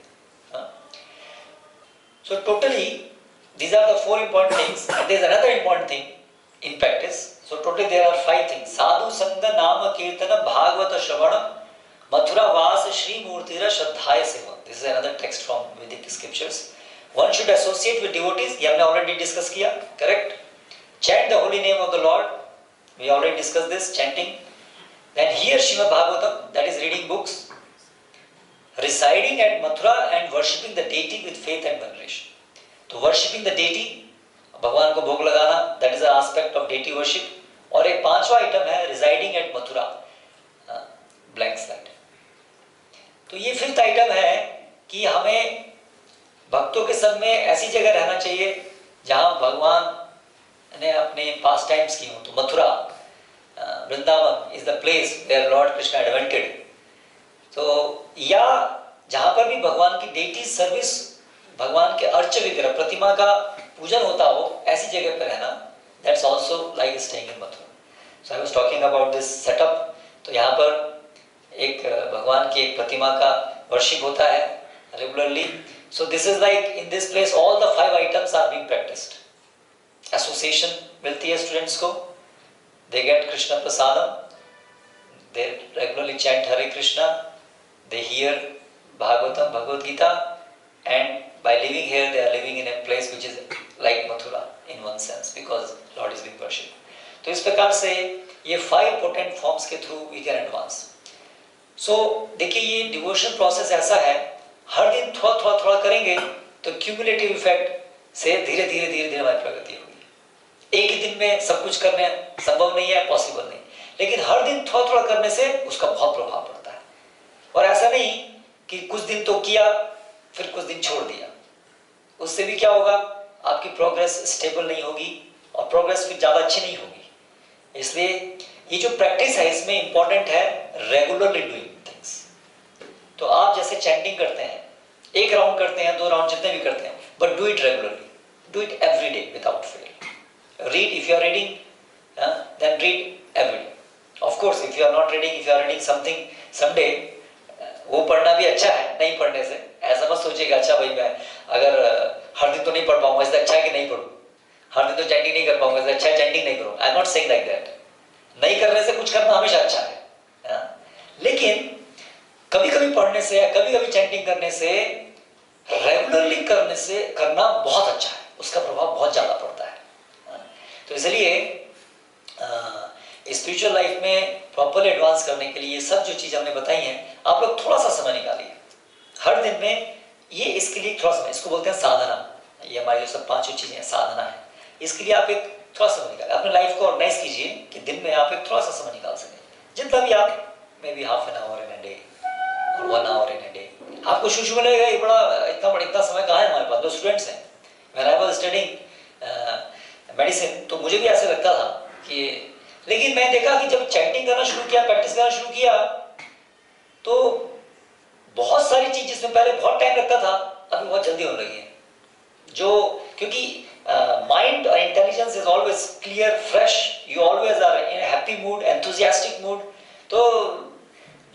So totally these are the four important things, and there is another important thing in practice. So totally there are 5 things: sadhu sanga nama kirtana bhagavata shravana mathura vas shri murtira shraddhaya seva. This is another text from Vedic scriptures. One should associate with devotees, ये हमने already discuss किया, correct? Chant the holy name of the Lord, we already discussed this, chanting. Then hear Srimad Bhagavatam, that is reading books, residing at Mathura and worshipping the deity with faith and veneration. तो worshipping the deity, भगवान को भोग लगाना, that is a aspect of deity worship. और एक 5वां item है residing at Mathura, blank slide. तो ये 5th आइटम है कि हमें भक्तों के संग में ऐसी जगह रहना चाहिए जहां भगवान ने अपने पास टाइम्स की हो। तो Mathura, Vrindavan is the place where lord Krishna advented. तो या जहां पर भी भगवान की डेटी सर्विस, भगवान के अर्च विग्रह प्रतिमा का पूजन होता हो, ऐसी जगह पर रहना, that's also like staying in Mathura. So I was talking about this setup. तो यहाँ पर एक भगवान की एक प्रतिमा का वर्शिप होता है regularly. So this is like in this place all the 5 items are being practiced. Association मिलती है स्टूडेंट्स को, they get Krishna Prasadam, they regularly chant Hare Krishna, they hear Bhagavatam, Bhagavad Gita, and by living here they are living in a place which is like Mathura in one sense because Lord is being worshipped. तो इस प्रकार से ये 5 potent forms के through we can advance. So देखिए ये devotion process ऐसा है, हर दिन थोड़ा थोड़ा थोड़ा करेंगे तो क्यूमुलेटिव इफेक्ट से धीरे धीरे धीरे धीरे हमारी प्रगति होगी. एक ही दिन में सब कुछ करने संभव नहीं है, पॉसिबल नहीं, लेकिन हर दिन थोड़ा थोड़ा करने से उसका बहुत प्रभाव पड़ता है. और ऐसा नहीं कि कुछ दिन तो किया फिर कुछ दिन छोड़ दिया, उससे भी क्या होगा, आपकी प्रोग्रेस स्टेबल नहीं होगी और प्रोग्रेस फिर ज़्यादा अच्छी नहीं होगी. इसलिए ये जो प्रैक्टिस है इसमें इंपॉर्टेंट है रेगुलरली डूइंग थिंग्स. तो आप जैसे चैंटिंग करते हैं, 1 राउंड करते हैं, 2 राउंड जितने भी करते हैं, but do it regularly, do it every day without fail. Read, if you are reading then read every day. Of course if you are not reading, if you are reading something someday, वो पढ़ना भी अच्छा है नहीं पढ़ने से. ऐसा मत सोचिएगा अच्छा भाई मैं अगर हर दिन तो नहीं पढ़ पाऊंगा इससे अच्छा है कि नहीं पढ़ूं, हर दिन तो चैंटिंग नहीं कर पाऊंगा इससे अच्छा है चैंटिंग नहीं करूं. I am not saying like that. नहीं करने से कुछ करना हमेशा अच्छा है, लेकिन कभी कभी पढ़ने से या कभी कभी चैंटिंग करने से, रेगुलरली करने से करना बहुत अच्छा है, उसका प्रभाव बहुत ज़्यादा पड़ता है. तो इसलिए स्पिरिचुअल लाइफ में प्रॉपरली एडवांस करने के लिए ये सब जो चीज़ हमने बताई हैं, आप लोग थोड़ा सा समय निकालिए हर दिन में. ये इसके लिए थोड़ा समय, इसको बोलते हैं साधना. ये हमारी जो सब 5 चीज़ें हैं साधना है. इसके लिए आप एक थोड़ा समय निकालें, अपने लाइफ को ऑर्गेनाइज कीजिए कि दिन में आप एक थोड़ा सा समय निकाल सकें, जितना भी आप, may be ½ an our in a day और 1 आवर इन अ डे. आपको शुरू में लगेगा ये बड़ा इतना समय कहाँ है हमारे पास. 2 स्टूडेंट्स हैं, when I was studying medicine, तो मुझे भी ऐसे लगता था कि, लेकिन मैं देखा कि जब चैंटिंग करना शुरू किया, प्रैक्टिस करना शुरू किया, तो बहुत सारी चीज जिसमें पहले बहुत टाइम लगता था अभी बहुत जल्दी होने लगी है. जो क्योंकि माइंड और intelligence is always clear, fresh, you always are in happy mood, enthusiastic mood. तो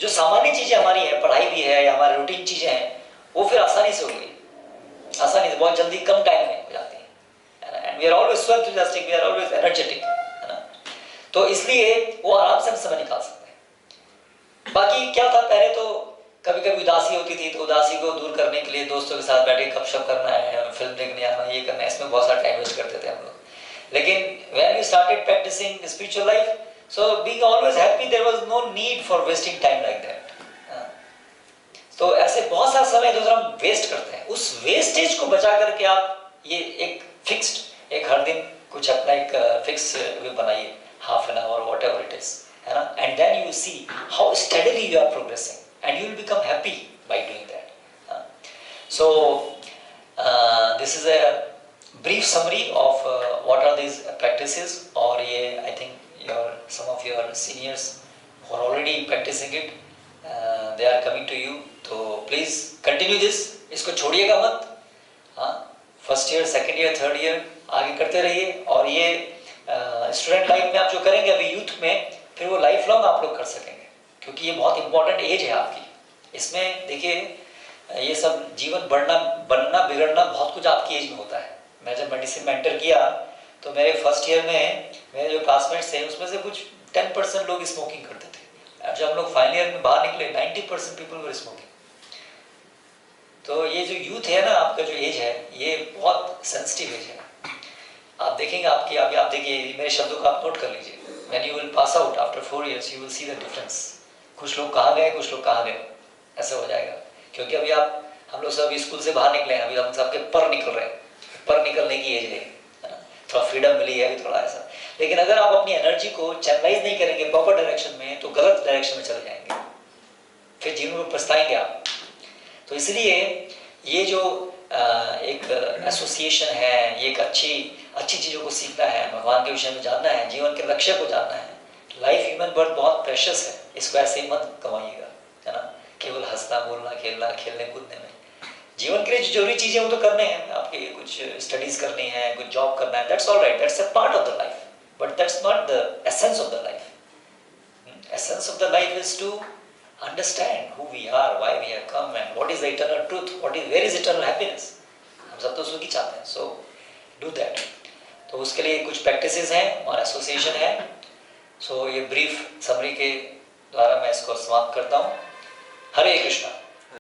जो सामान्य चीजें हमारी हैं, पढ़ाई भी है या हमारे रूटीन चीजें हैं, वो फिर आसानी से हो गई, आसानी से बहुत जल्दी कम टाइम में हो जाती है. And we are always so enthusiastic, we are always energetic, है ना. तो इसलिए वो आराम से हम समय निकाल सकते हैं. बाकी क्या था, पहले तो कभी कभी उदासी होती थी, तो उदासी को दूर करने के लिए दोस्तों के साथ बैठे गपशप करना है, फिल्म देखने आना, ये करना है, इसमें बहुत सारा टाइम वेस्ट करते थे हम लोग. लेकिन when we started practising spiritual life, so being always happy, there was no need for wasting time like that. तो ऐसे बहुत सारा समय जो हम वेस्ट करते हैं, उस वेस्टेज को बचा करके आप ये एक फिक्स्ड, एक हर दिन कुछ अपना एक फिक्स बनाइए, ½ an hour, whatever it is, है ना. And then you see how steadily you are progressing and you will become happy by doing that. So this is a brief summary of what are these practices. और ये I think some of your seniors who are already practicing it, they are coming to you. तो please continue this. इसको छोड़िएगा मत. First year, second year, third year आगे करते रहिए. और ये स्टूडेंट लाइफ में आप जो करेंगे अभी यूथ में, फिर वो लाइफ लॉन्ग आप लोग कर सकेंगे, क्योंकि ये बहुत इंपॉर्टेंट एज है आपकी. इसमें देखिए ये सब जीवन बनना बिगड़ना बहुत कुछ आपकी एज में होता है. मैं जब मेडिसिन में एंटर किया तो मेरे फर्स्ट ईयर में मेरे जो क्लासमेट्स थे उसमें से कुछ 10% लोग स्मोकिंग करते थे. जब हम लोग फाइनल ईयर में बाहर निकले 90% पीपल वर स्मोकिंग. तो ये जो यूथ है ना, आपका जो एज है, ये बहुत सेंसिटिव एज है. आप देखेंगे आपकी, अभी आप देखिए मेरे शब्दों को आप नोट कर लीजिए. When you will pass out after 4 years you will see the difference. कुछ लोग कहाँ गए, कुछ लोग कहाँ गए, ऐसा हो जाएगा. क्योंकि अभी हम लोग सब स्कूल से बाहर निकले हैं, अभी हम सबके पर निकल रहे हैं, पर निकलने की एज है ना. थोड़ा फ्रीडम मिली है अभी थोड़ा ऐसा. लेकिन अगर आप अपनी एनर्जी को चैनलाइज नहीं करेंगे प्रॉपर डायरेक्शन में, तो गलत डायरेक्शन में चले जाएंगे, फिर जीवन में पछताएंगे आप. तो इसलिए ये जो एक एसोसिएशन है, ये एक अच्छी चीज़ों को सीखना है, भगवान के विषय में जानना है, जीवन के लक्ष्य को जानना है. लाइफ ह्यूमन बर्थ बहुत प्रेशियस है, इसको ऐसे ही मत कमाइएगा, है ना. केवल हंसना, बोलना, खेलना, खेलने कूदने में जीवन के लिए जो जरूरी चीज़ें वो तो करने हैं. आपके कुछ स्टडीज़ करनी है, कुछ जॉब करना है, that's all right, that's a part of the life, but that's not the essence of the life. Essence of the life is to understand who we are, why we have come and what is the eternal truth, what is where is eternal happiness. हम सब तो सुखी चाहते हैं, so do that. तो उसके लिए कुछ प्रैक्टिसेस हैं और एसोसिएशन है। सो ये ब्रीफ समरी के द्वारा मैं इसको समाप्त करता हूँ। हरे कृष्णा।